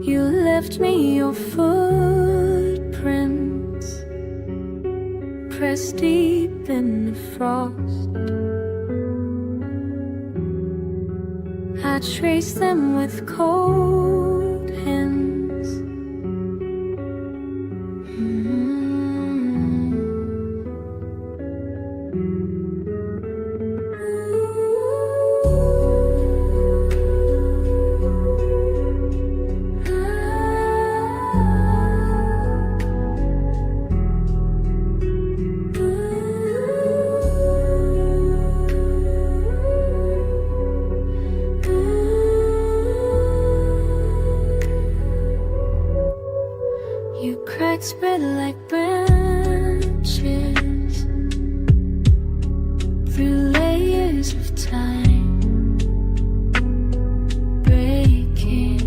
You left me your footprints, pressed deep in the frost. I trace them with cold hands. You cracked spread like branches through layers of time, breaking.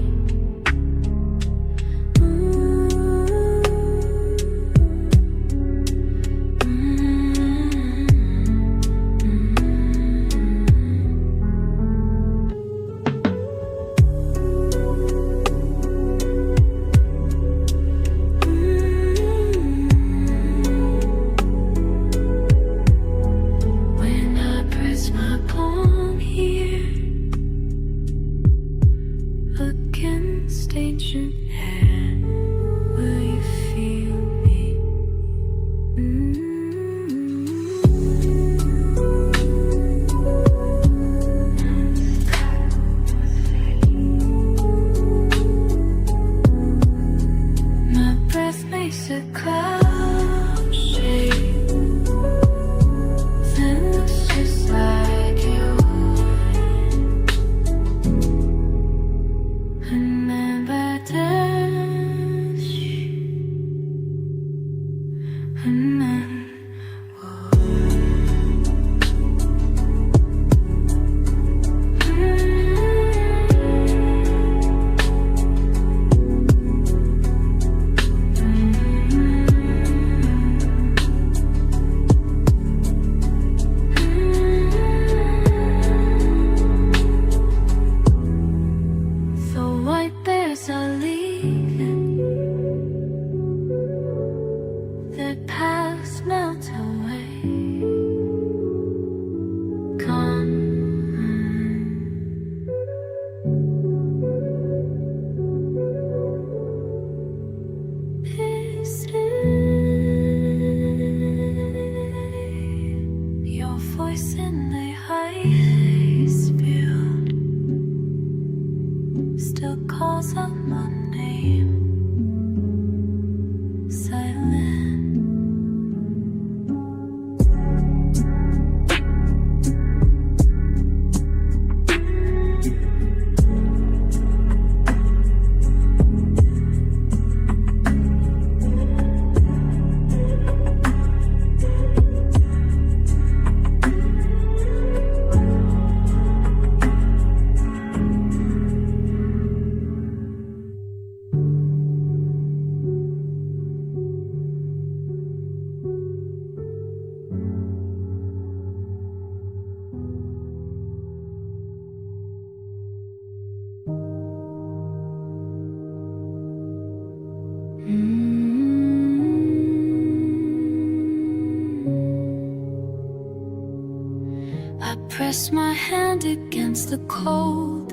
I press my hand against the cold.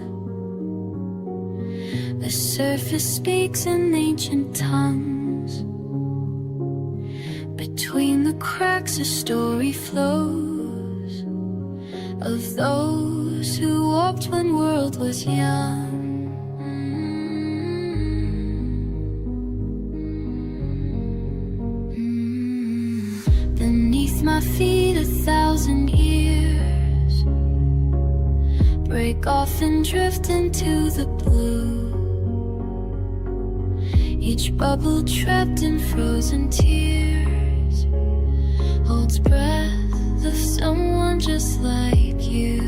The surface speaks in ancient tongues. Between the cracks a story flows of those who walked when world was young. Beneath my feet 1,000 years break off and drift into the blue. Each bubble trapped in frozen tears holds breath of someone just like you.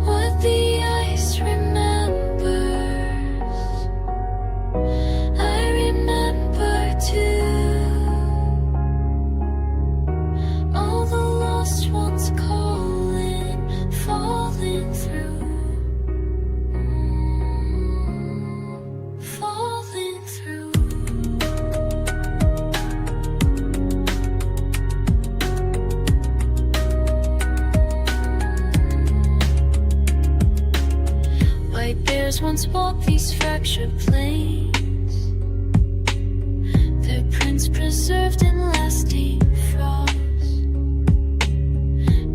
What the ice remembers, I remember too. All the lost ones calling, falling through, falling through. White bears once walked these fractured plains, their prints preserved in lasting frost.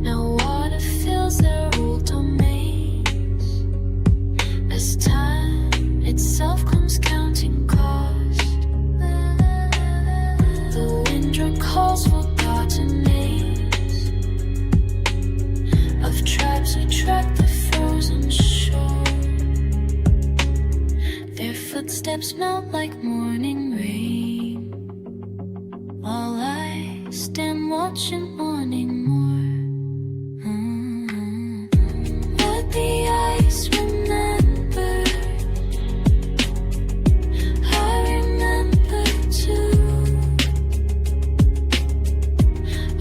Now water fills their old domains as time itself comes counting cost. The wind recalls forgotten names of tribes who tracked the frozen shore. Their footsteps melt like morning rain, while I stand watching morning more. What the ice remember, I remember too.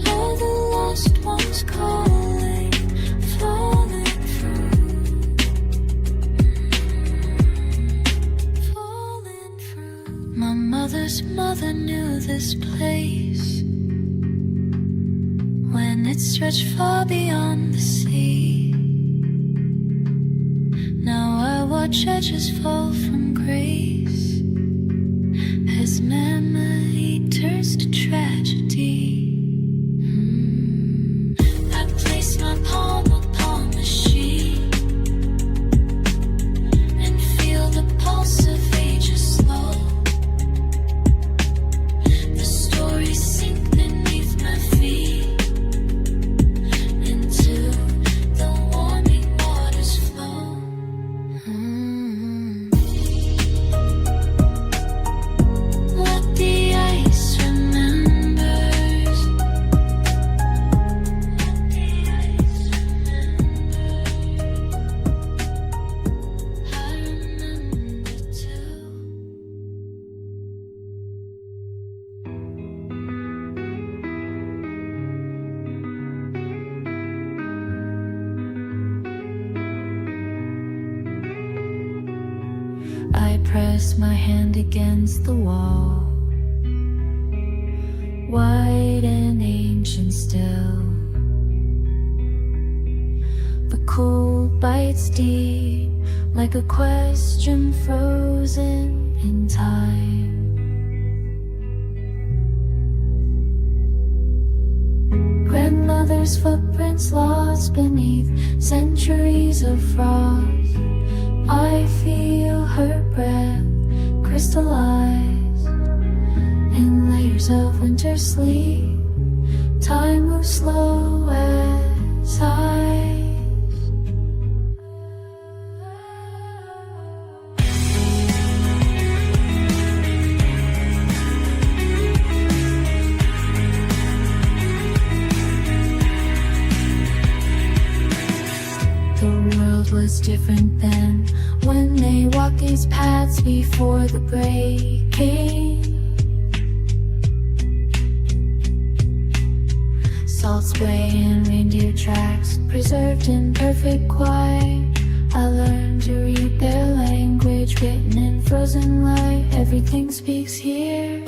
All the lost ones calling, falling through, falling through. My mother's mother knew this place when it stretched far beyond the sea. Now I watch edges fall from grace as memory turns to tragedy. I place my palm upon the sheet and feel the pulse of ages slow. The stories sink beneath my feet into the warming waters flow. What the ice remembers, what the ice remembers, I remember too. I press my hand against the wall, white and ancient still. The cold bites deep like a question frozen in time. Grandmother's footprints lost beneath centuries of frost. I feel her breath crystallize in layers of winter sleep. Time moves slow as ice. The world was different then, when they walked these paths before the breaking. Salt spray and reindeer tracks, preserved in perfect quiet. I learned to read their language, written in frozen light. Every everything speaks here.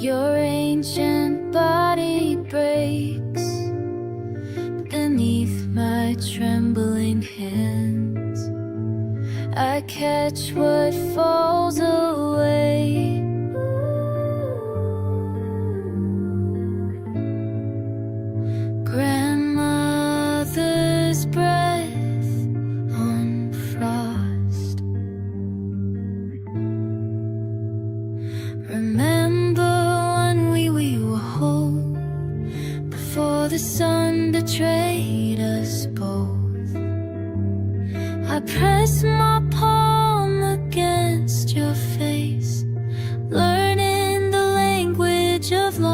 Your ancient body breaks beneath my trembling hands. I catch what falls away. Grandmother's breath on frost. Remember before the sun betrayed us both. I press my palm against your face, learning the language of loss.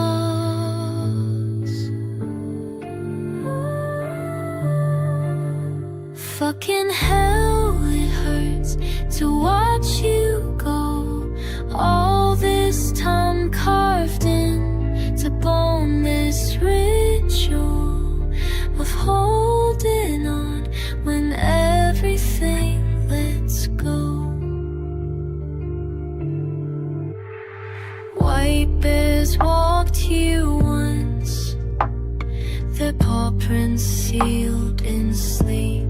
Fucking hell, it hurts to watch you go. All this time carved into bone, this ritual of holding on when everything lets go. White bears walked here once, their paw prints sealed in sleep.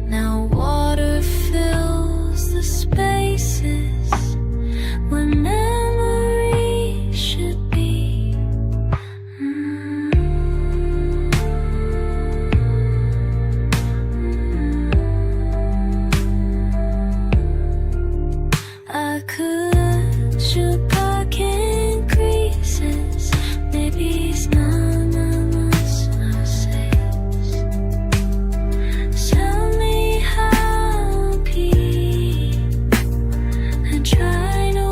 Now water fills the spaces where memory should be. 𝗑ᗕᗕડાᗑ increases, maybe it's Tell me how be and try to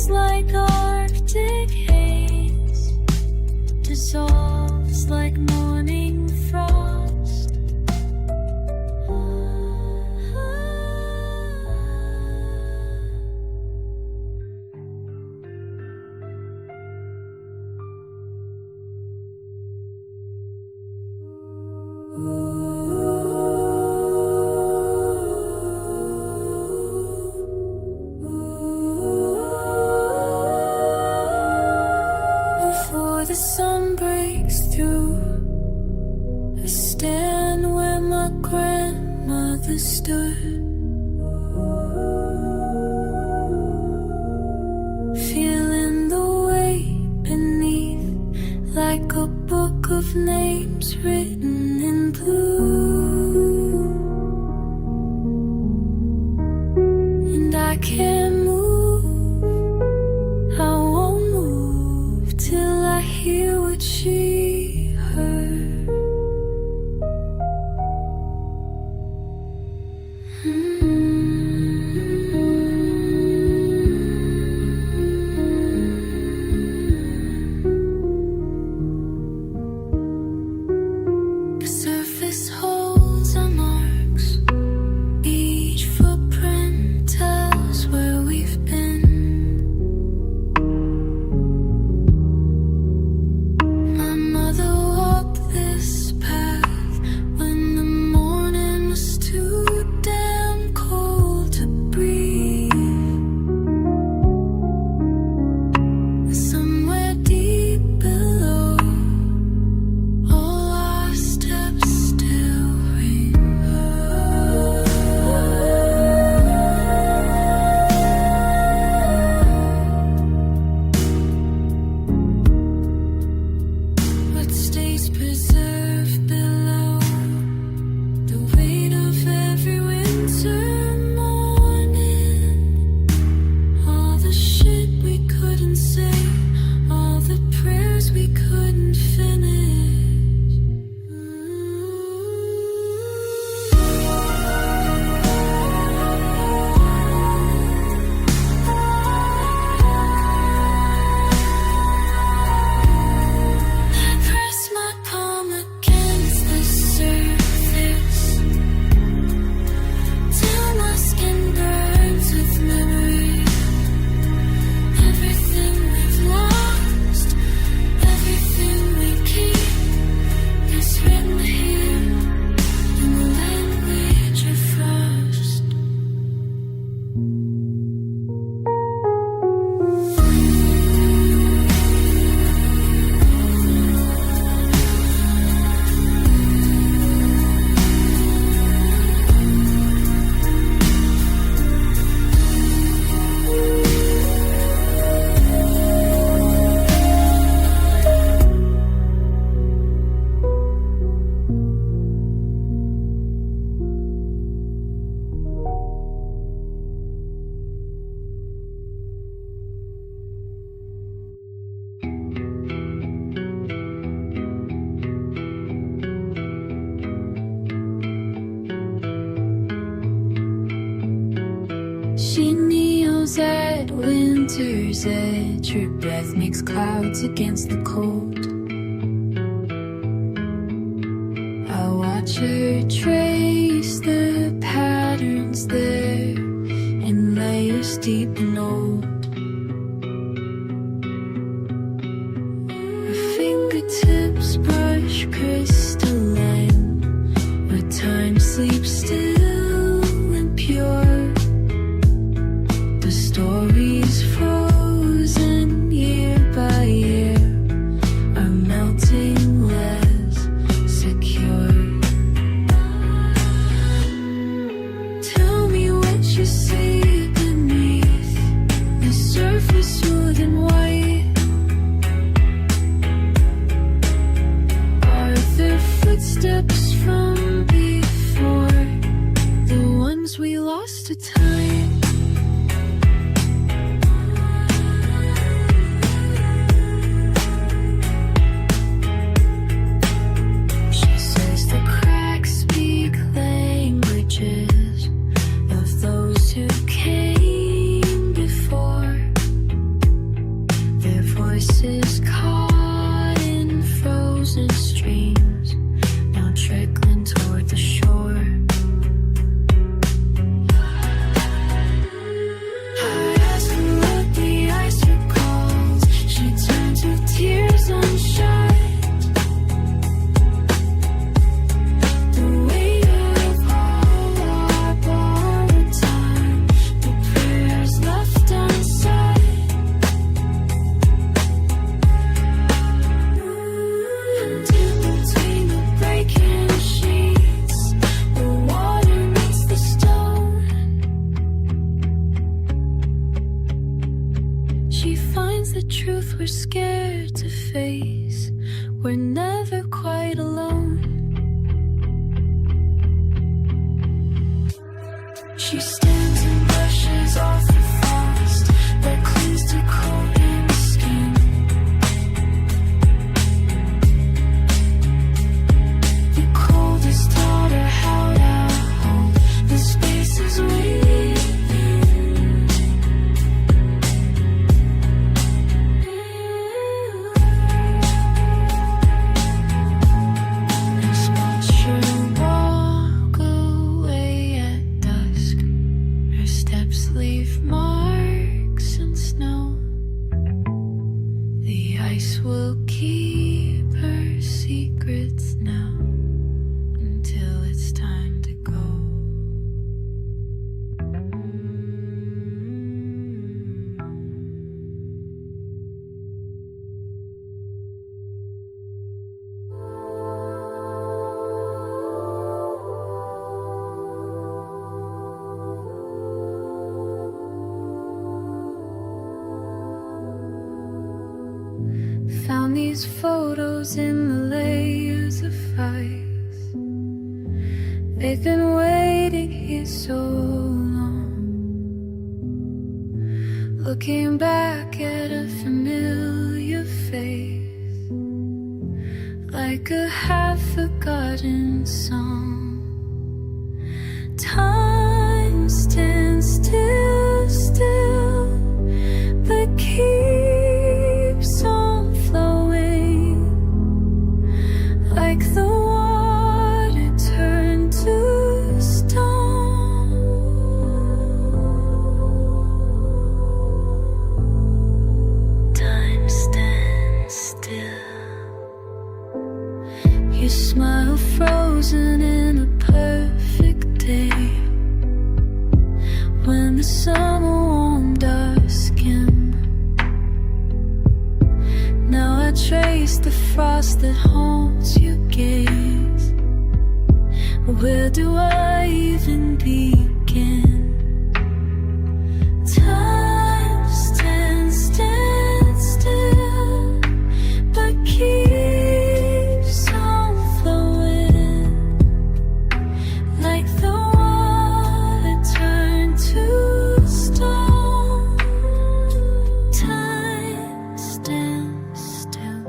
Feels like Arctic haze, dissolves like morning frost. Before the sun breaks through, I stand where my grandmother stood, feeling the weight beneath, like a book of names written in blue. And I can't move, I won't move till I hear what she heard. The surface holds our marks, each footprint tells where we've been. My mother walked this path when the morning was too damn cold to breathe. Somewhere deep below, all our steps still ring. What stays preserved below, the weight of every winter morning, all the shit we couldn't say, all the prayers we couldn't finish. I press my palm against the surface till my skin burns with memory. Everything we've lost, everything we keep is written here in the language of frost. She kneels at winter's edge, her breath makes clouds against the cold. I watch her trace the patterns there in layers deep and old. Her fingertips brush crystalline, where time sleeps still and pure. The stories frozen year by year are melting less secure. Tell me what you see beneath the truth we're scared to face. We're never quite alone. She stands and brushes off the frost that clings to cold and skin. The cold has taught her how to hold the spaces within. Leave marks and snow. The ice will keep her secrets now until it's time to go. Found these photos in the layers of ice. They've been waiting here so long, looking back at a familiar face, like a half-forgotten song. Time stands still, but keeps on flowing, like the water turned to stone. Time stands still. You smile frozen in a perfect day, when the summer warmed our skin. Now I trace the frost that haunts your gaze. Where do I even begin? Time stands still, but keeps on flowing, like the water turned to stone. Time stands still.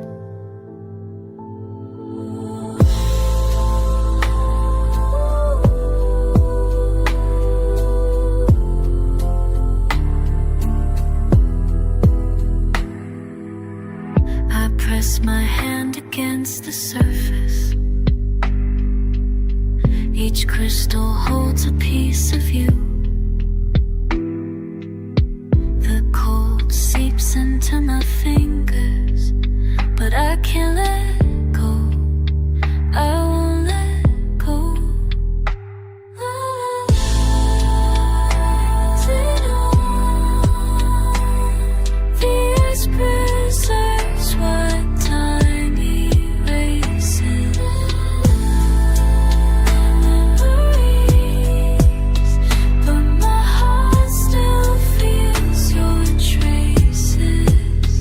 I press my hand against the surface. Each crystal holds a piece of you. The cold seeps into my fingers, but I can't let go. I won't let go. The ice preserves what time erases. Memories, but my heart still feels your traces.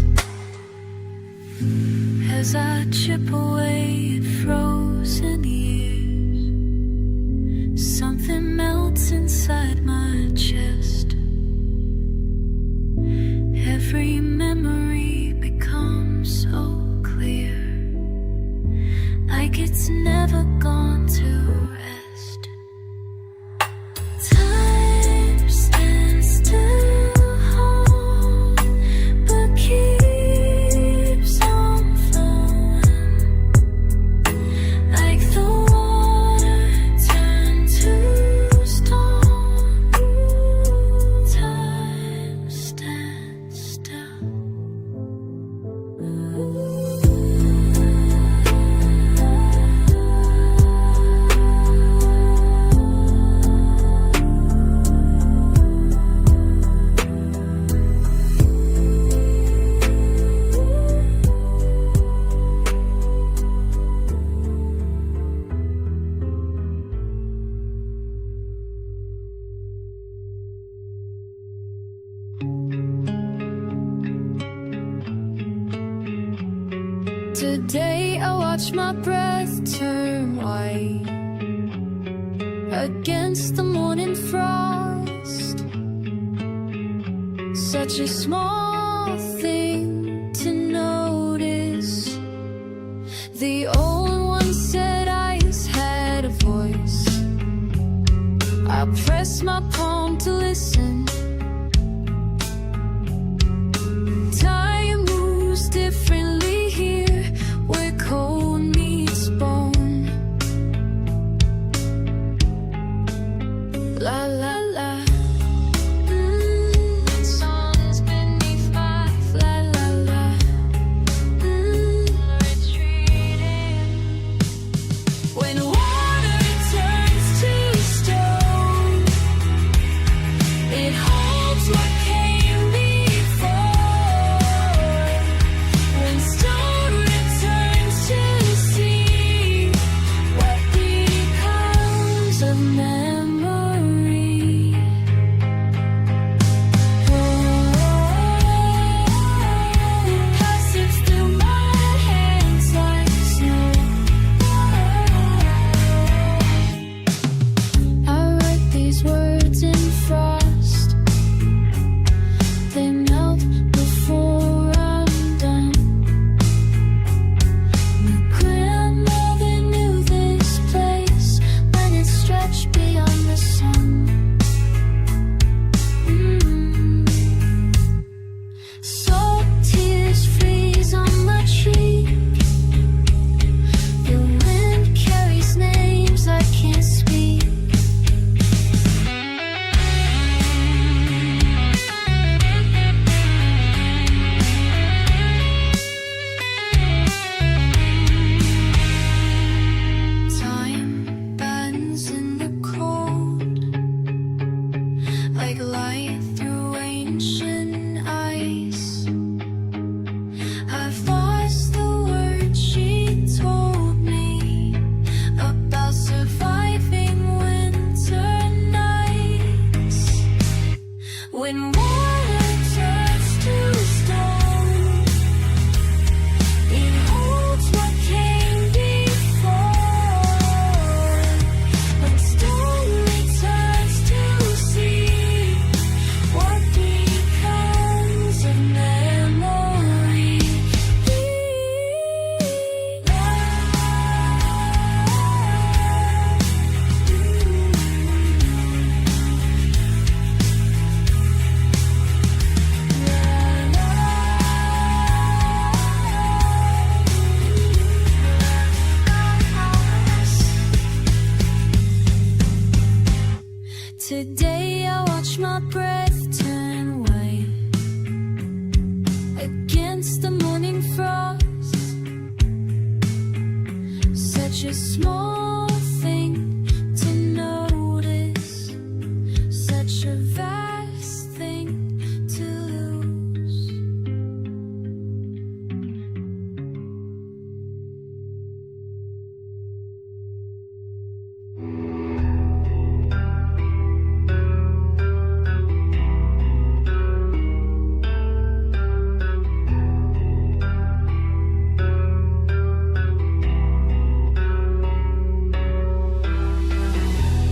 As I chip away at frozen years, something melts inside my chest. Every memory becomes so clear, like it's never gone to rest. Time stands still, but keeps on flowing, like the water turned to stone. Time stands still. Today I watch my breath turn white against the morning frost. Such a small thing to notice. The old one said eyes had a voice. I press my palm to listen. Time moves differently here, where cold meets bone. La la la. Songs beneath my la la la. Retreating. When water turns to stone, it holds what came before. When stone returns to sea, what becomes of memory? It passes through my hands like snow. I write these words in frost. They melt before I'm done. My grandmother knew this place when it stretched beyond the sun. Salt tears freeze on my cheek. The wind carries names I can't speak. Time bends in the cold, like light through ancient ice. I've lost the words she told me about surviving winter nights. When water turns to stone, it holds what came before. When stone returns to sea, what becomes of memory? Today I watch my breath turn white against the morning frost. Such a small thing to notice, such a vast thing to lose.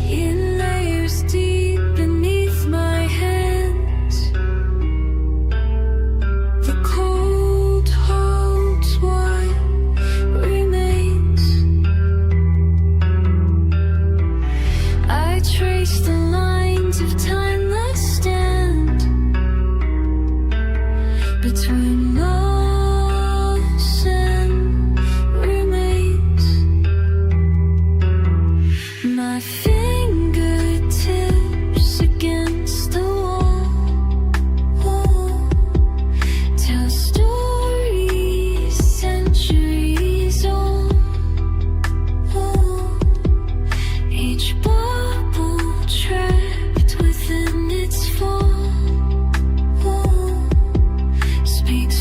In layers deep beneath my hands, the cold holds what remains. I trace the lines of time that stand between loss and remains. My fingertips against the wall tell stories centuries old. Each bubble trapped within its fall speaks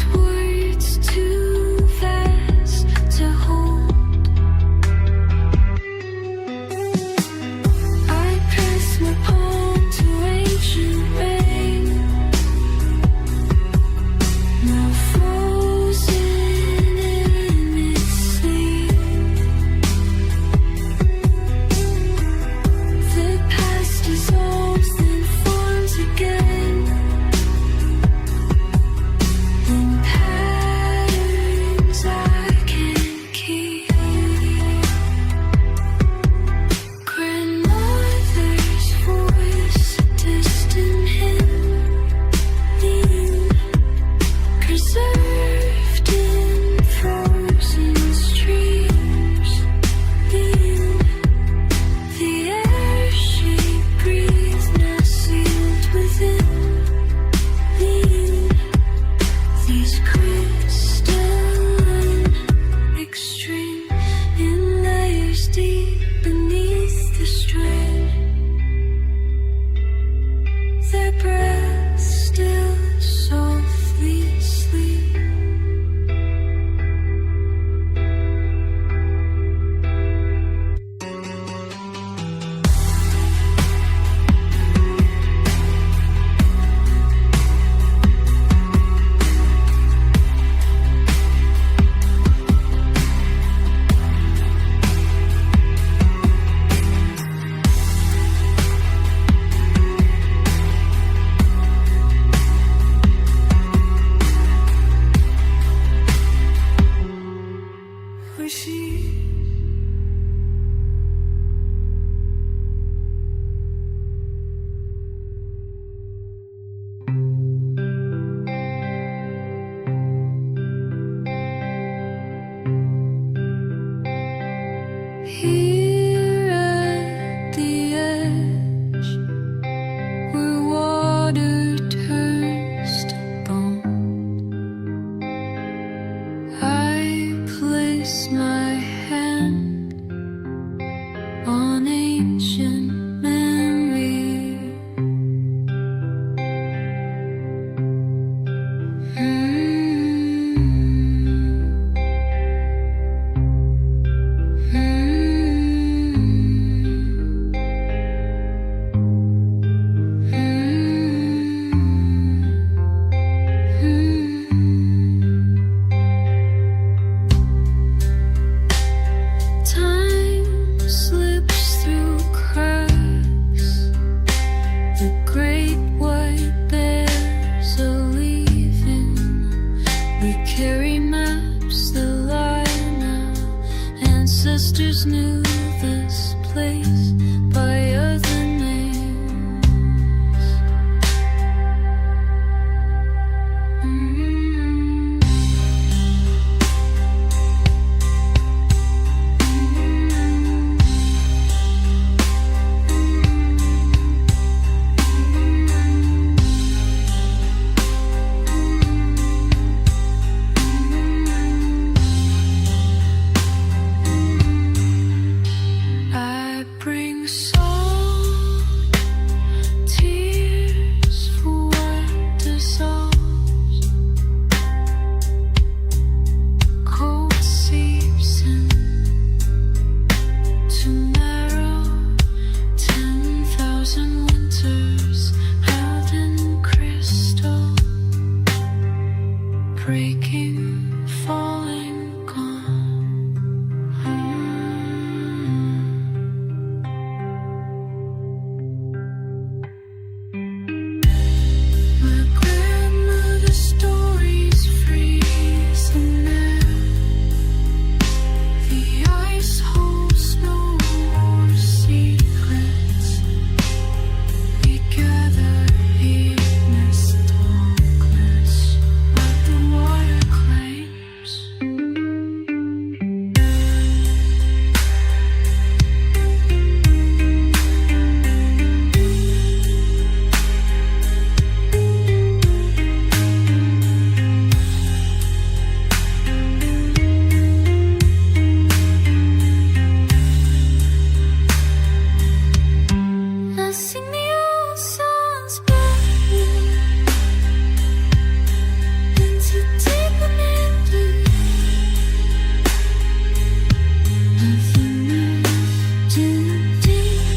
breaking, falling, gone. My grandmother's stories freeze in there. The ice holds no more secrets. We gather here, talkless, but the water claims. I sing the old songs back into deeper memory. Nothing else too deep.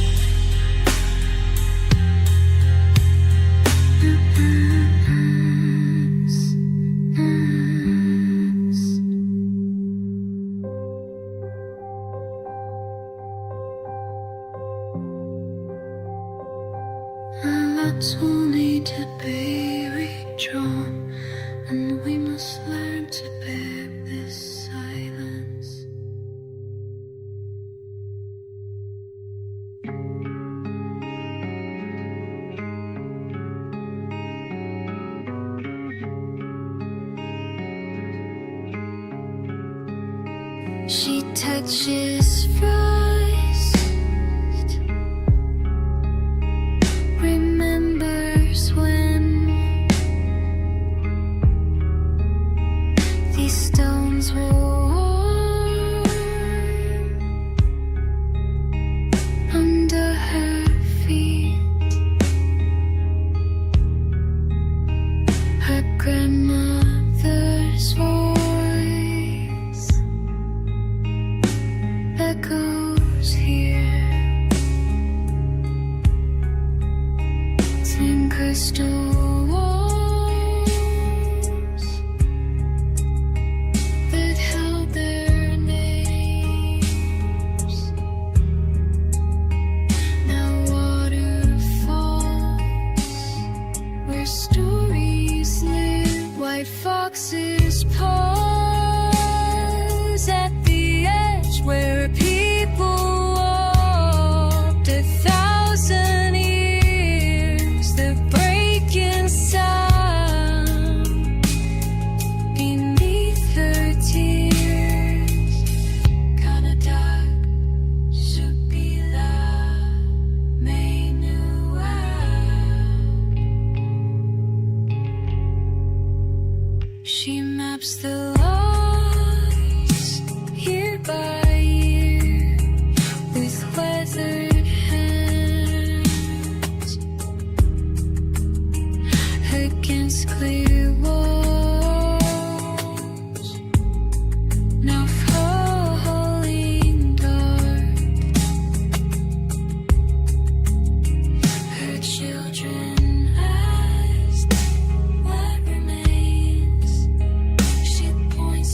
Our lots will need to be redrawn, and we must learn to bear this silence. She touches frost, remembers when these stones were warm under her feet. Her grandmother's voice echoes here. In crystal walls that held their names. Now waterfalls where stories live. White foxes pause at the edge where people walked 1,000 years. The breaking sound beneath her tears. 𝗑𝗕ᗕᗓ. She maps the lost year by year with weathered hands against clear walls, now falling dark. Her children ask what remains. She points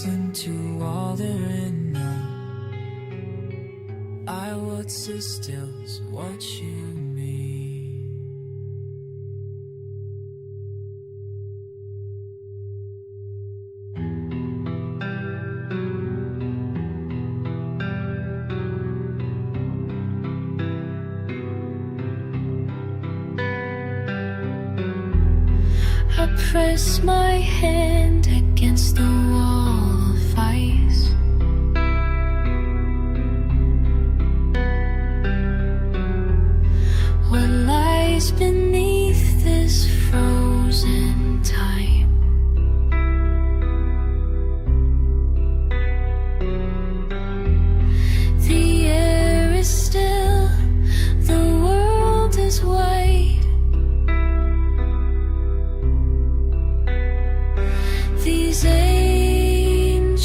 into all there is now. I would sit still to watch you mean. I press my hand against the wall of ice. What lies beneath this frozen time? The air is still, the world is white. These ancient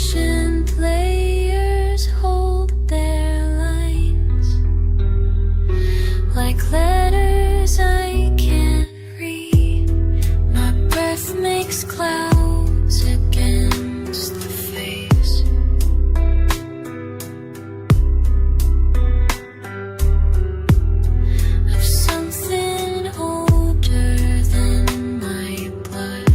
layers hold their lines like letters I can't read. My breath makes clouds against the face of something older than my blood.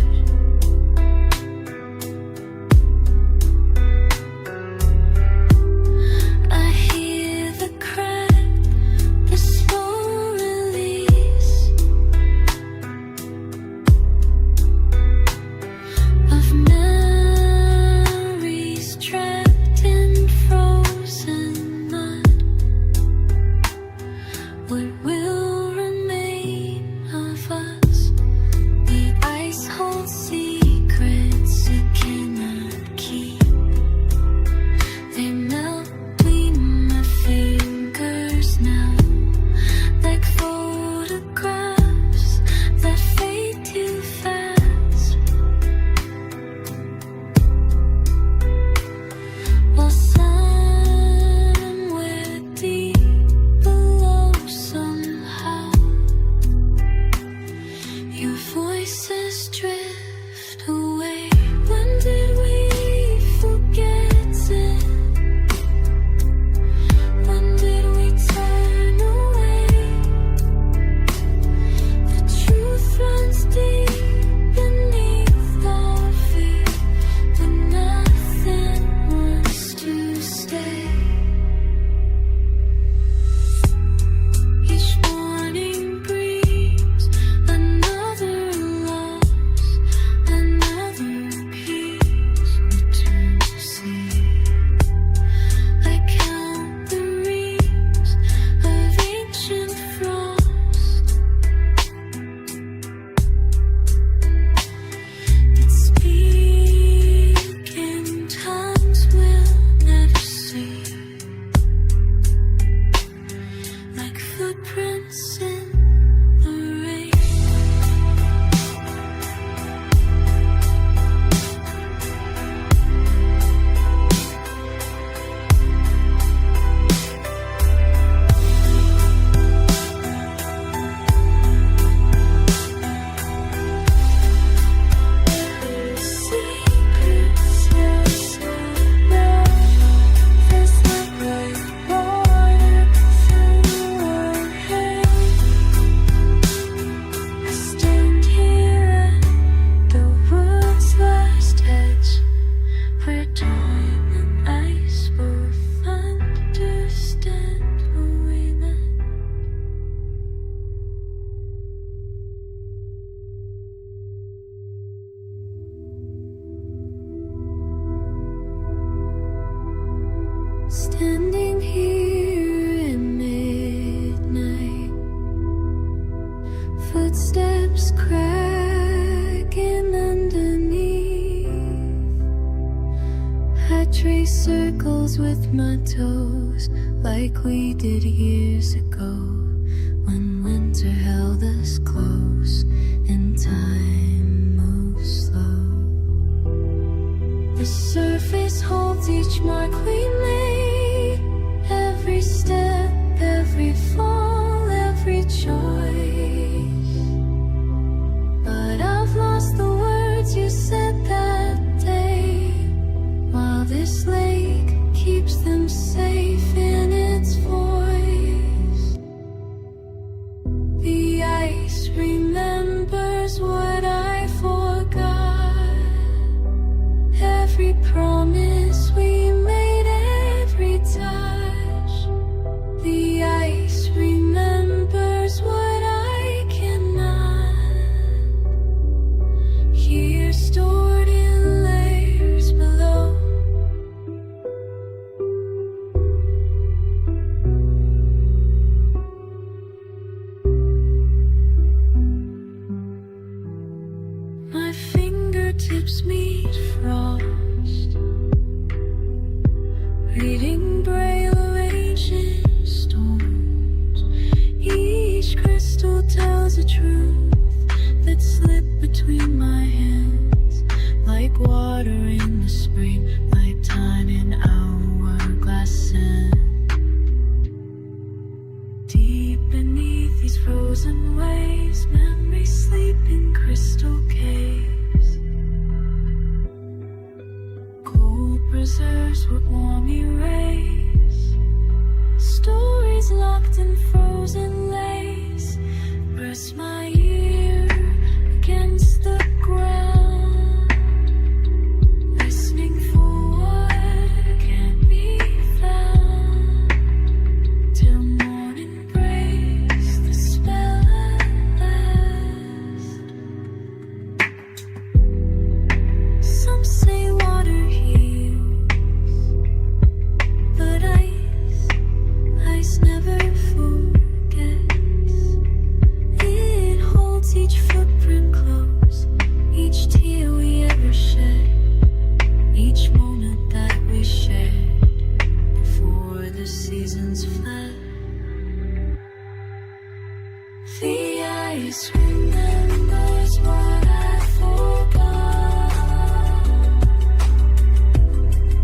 Standing here at midnight, footsteps cracking underneath. I trace circles with my toes like we did years ago, when winter held us close and time moves slow. The surface holds each mark we made, every step, every fall, every joy. lips meet frost, reading braille arranging storms. Each crystal tells a truth that slipped between my hands, like water in the spring, like time in hourglass sand. Deep beneath these frozen waves, memories sleep in crystal caves. Cold preserves what warm erase, stories locked in frozen lace. Press my ear against the ground, listening for what can't be found, till morning breaks the spell at last. Some say water heals, but ice never forgets. It holds each footprint close, each tear we ever shed, each moment that we shared before the seasons fled. The ice remembers what I forgot,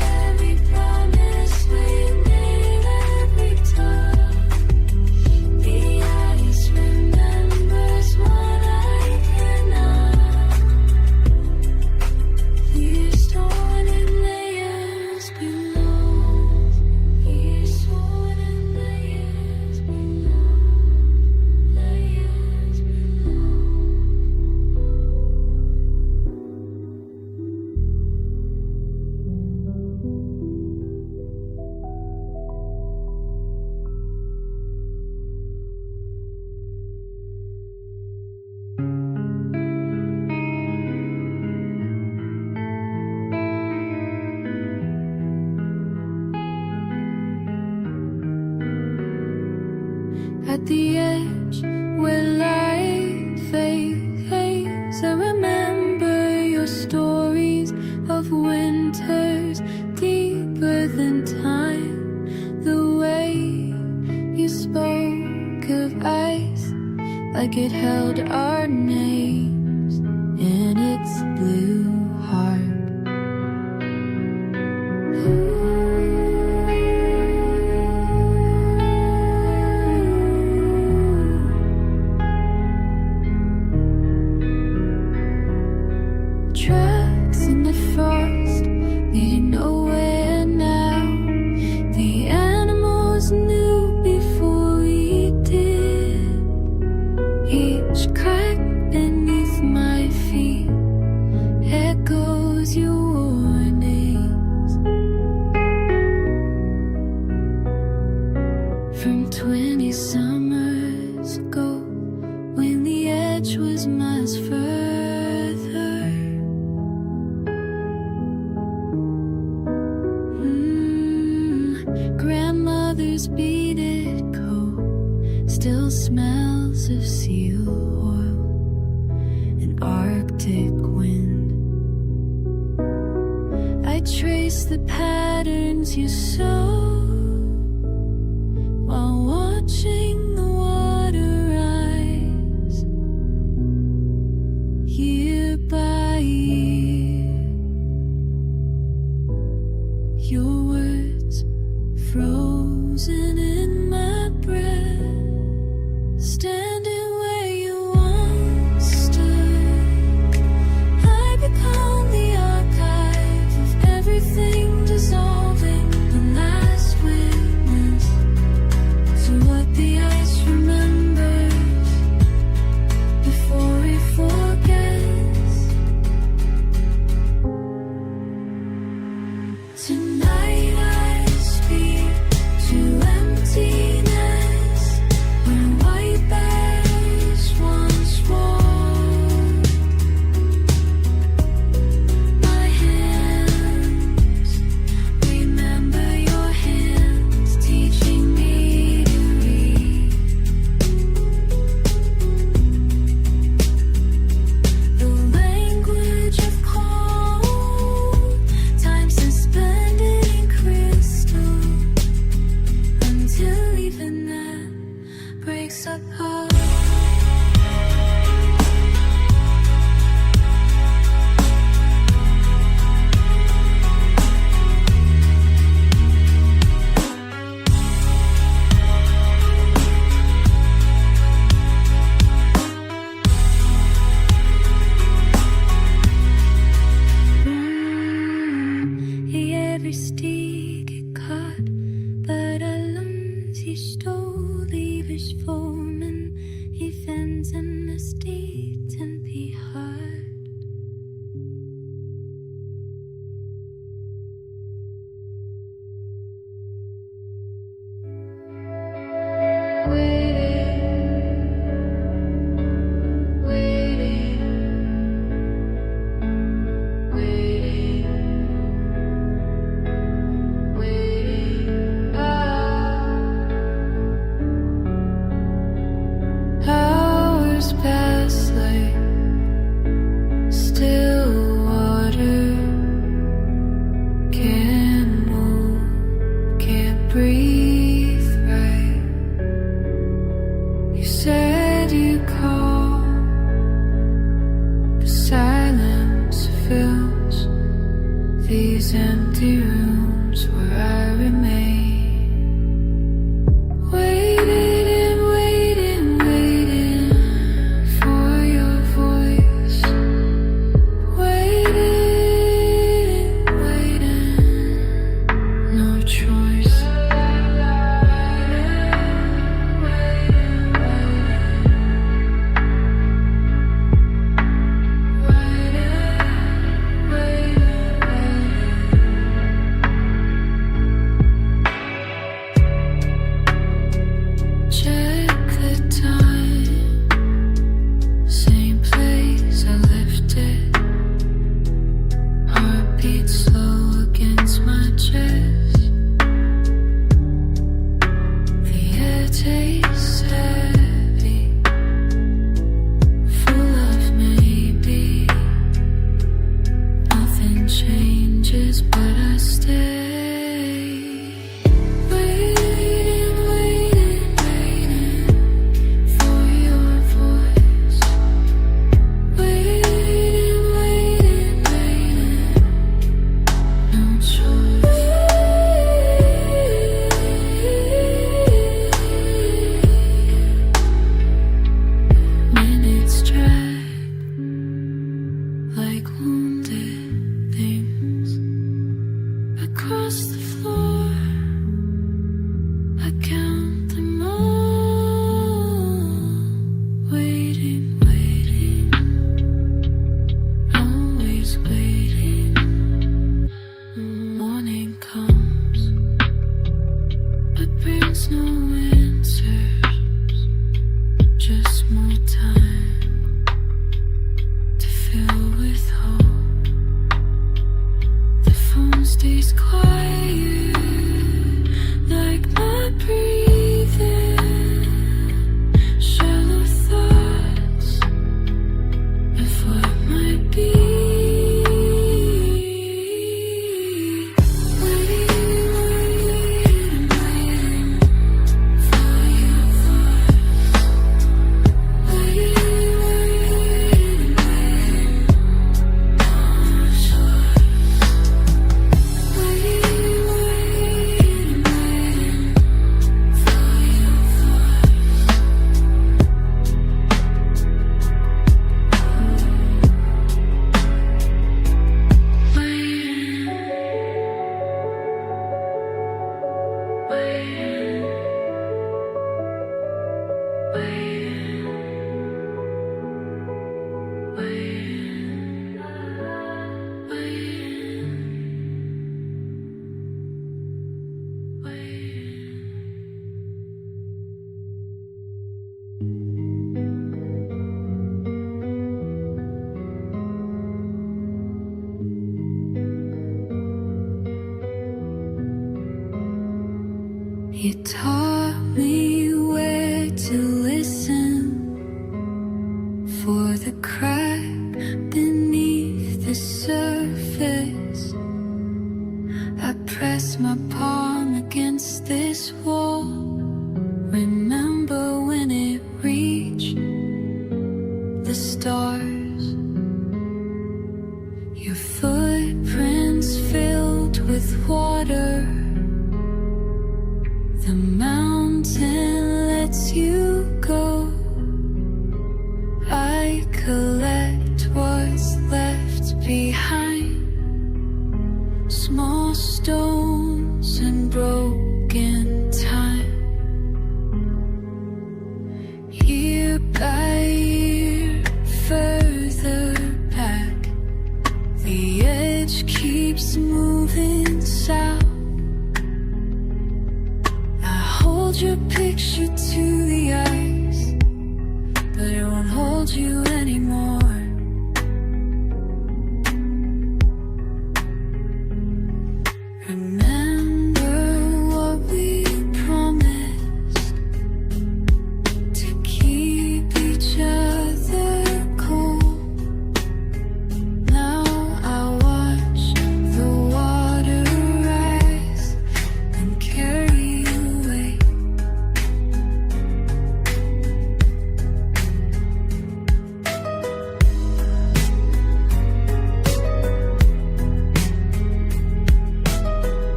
every promise we made, every time. The ice remembers what I cannot. We're stored in layers below. We're stored in layers below. Layers below. At the edge where light fades, I remember your stories of winters deeper than time. The way you spoke of ice, like it held our names in its blue heart. Tracks in the frost, leading nowhere now. The animals knew before we did. Each crack beneath my feet echoes your warnings from 20 summers ago, when the edge was miles further. Grandmother's beaded coat still smells of seal oil and Arctic wind. I trace the patterns you sewed while watching the water rise, year by year. Your words frozen in my breath, standing where you once stood. I become the archive of everything dissolving, the last witness to what the ice remembers before it forgets. Tonight I speak to emptiness where white bears once walked. My hands remember your hands, teaching me to read. ᗑᗕᗕ다ᗑ ᗑᗕᗕ, but a lungs he stole, leave his foam and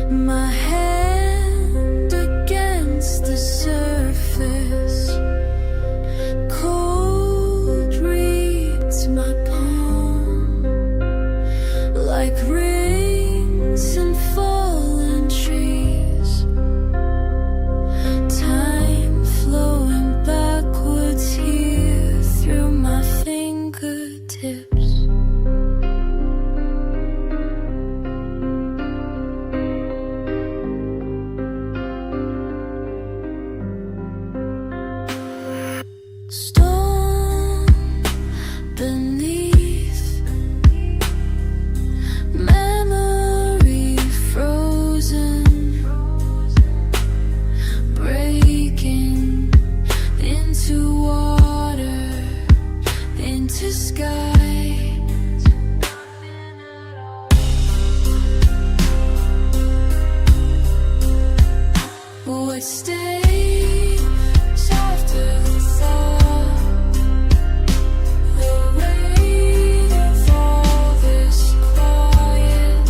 my hand against the surface. Cold reads my palm like rings and fallen trees. Time flowing backwards here through my fingertips. Stone beneath, memory frozen, breaking into water, into sky. What stays after the thaw? The weight of all this quiet,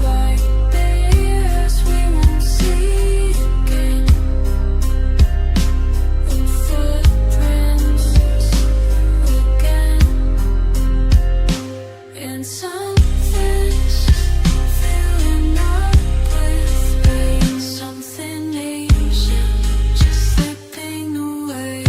like bears we won't see again, and footprints again, and something's filling up with rain, something ancient just slipping away.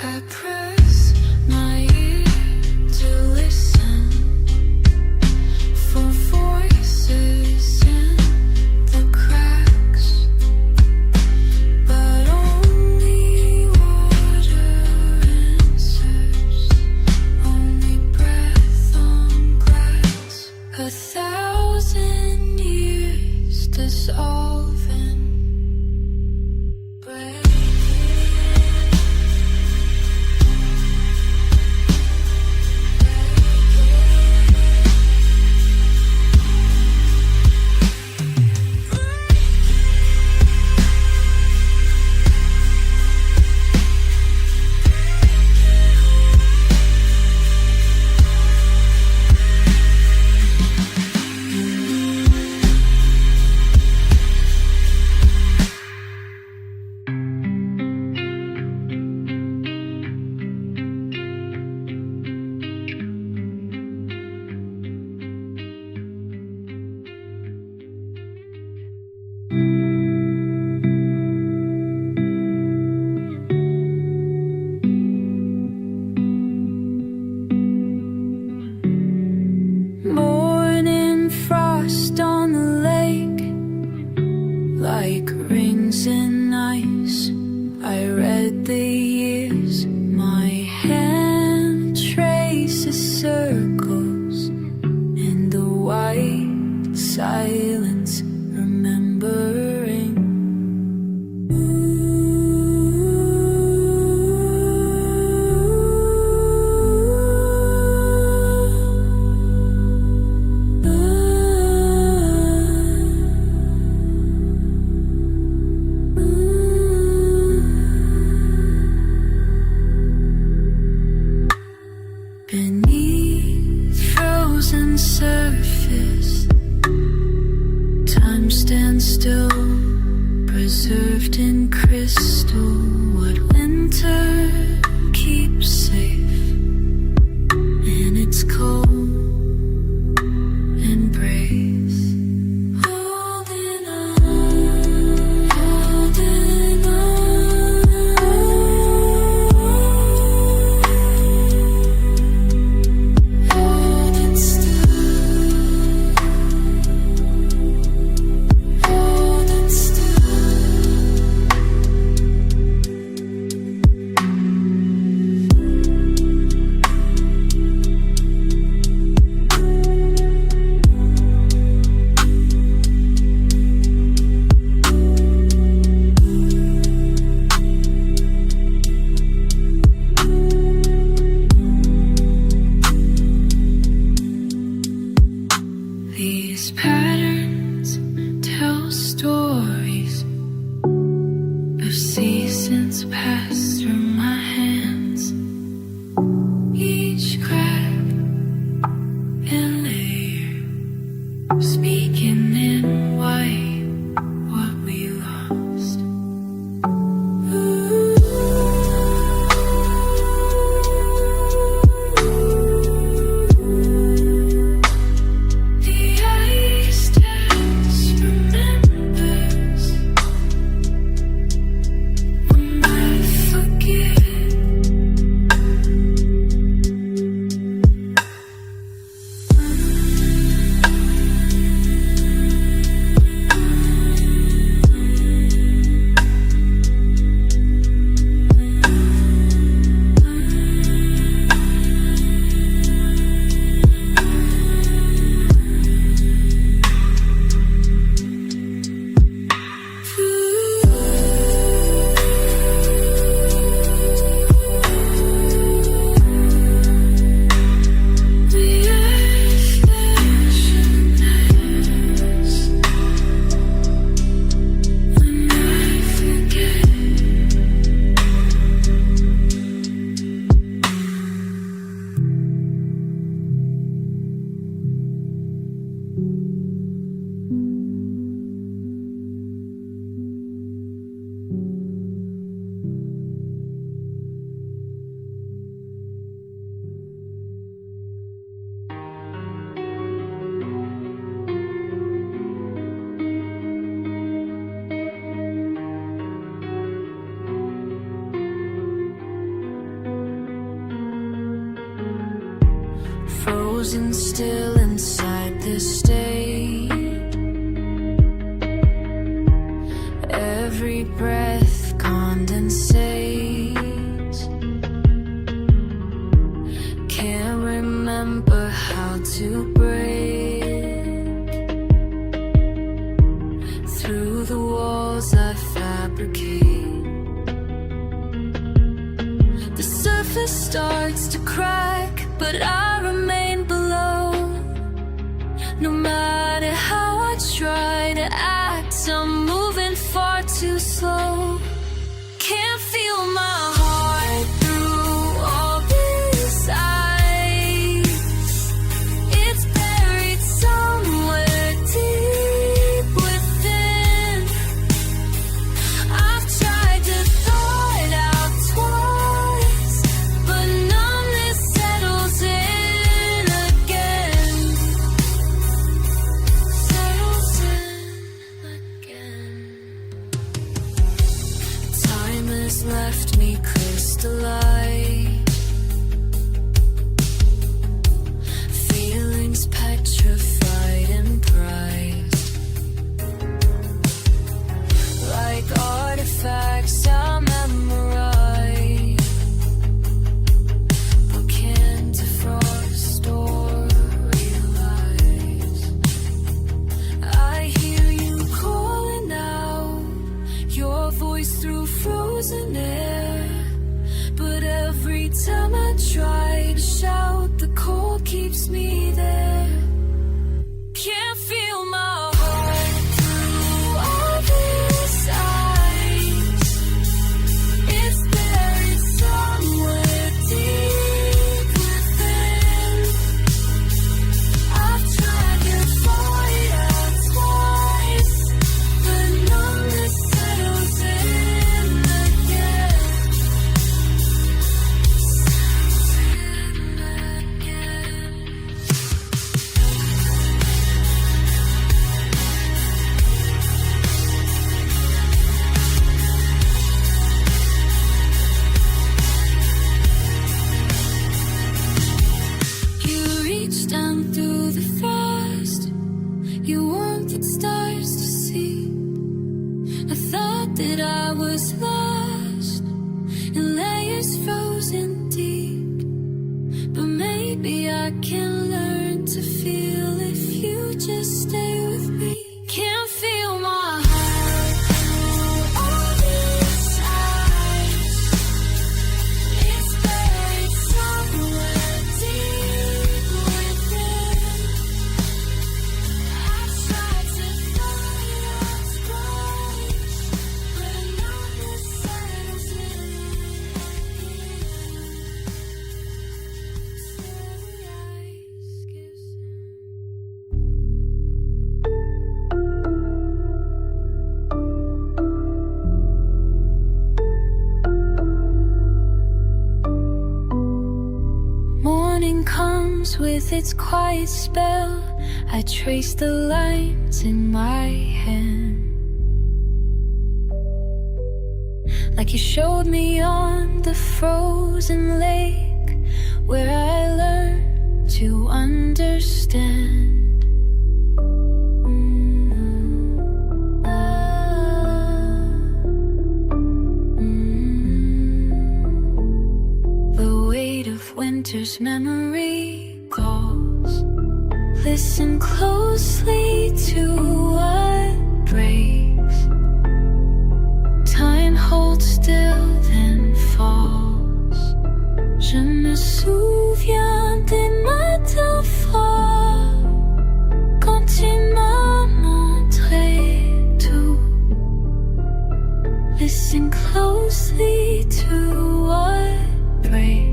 I press my ear to listen for voices in the cracks, but only water answers, only breath on glass. 1,000 years dissolve in breath. Morning frost on the lake, like rings in ice. I read the years, my hand traces circles in the white silence, remembering. Beneath frozen surface, time stands still, preserved in crystal. What winter keeps safe in its cold embrace. Holding on, holding on, holding still, holding still. thoughts pass through my hands, each crack and layer, speaking in white what we lost. Ooh. The ice just remembers when I forget. Frozen still inside this state, every breath condensates. Can't remember how to break through the walls I fabricate. The surface starts to crack, but I remain below. No matter how I try to act, I'm moving far too slow. Can't feel my heart through all this ice. It's buried somewhere deep within. I've tried to thaw it out twice, but numbness settles in again. Settles in again. Time has left me crystallized, feelings petrified and prized, like artifacts I memorize, but can't defrost or realize. I hear you calling out, your voice through frozen air, but every time I try to shout, the cold keeps me there. Can't feel my heart through all this ice. It's buried somewhere deep within. I've tried to fight out twice, but numbness settles in again. Settles in again. You reach down through the frost, you warmth it starts to see. I thought that I was lost in layers frozen deep, but maybe I can learn to feel if you just stay with me. Can't feel my heart through all this ice. It's buried somewhere deep within. I've tried to find out twice, but numbness settles in morning comes with its quiet spell, I trace the lines in my hand, like you showed me on the frozen lake, where I learned to understand. Winter's memory calls. Listen closely to what breaks. Time holds still, then falls. Je me souviens de matins forts, quand tu m'as montré tout. Listen closely to what breaks.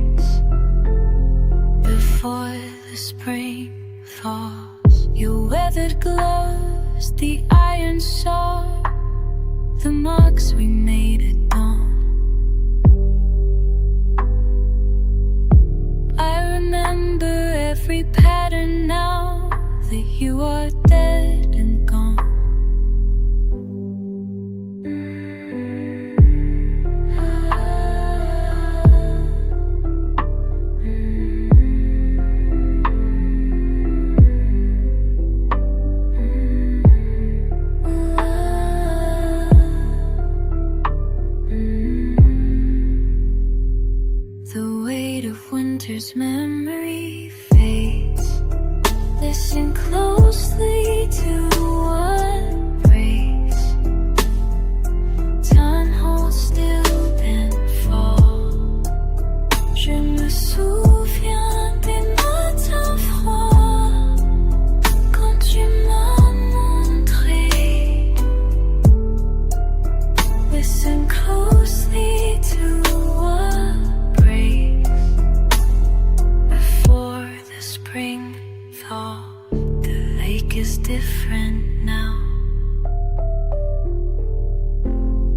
Before the spring falls, your weathered gloves, the iron saw, the marks we made at dawn. I remember every pattern now that you are dead and gone. Winter's memory fades. Listen closely to what breaks. Time holds still, then falls. Je me souviens des matins froids, quand tu m'as montré. Listen closely to spring fall. The lake is different now.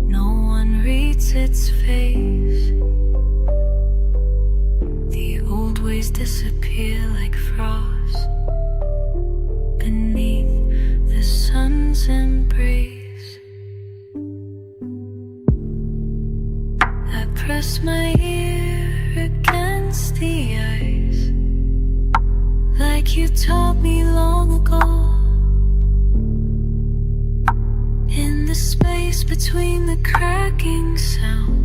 No one reads its face. The old ways disappear like frost beneath the sun's embrace. I press my ear against the ice, like you taught me long ago. In the space between the cracking sounds,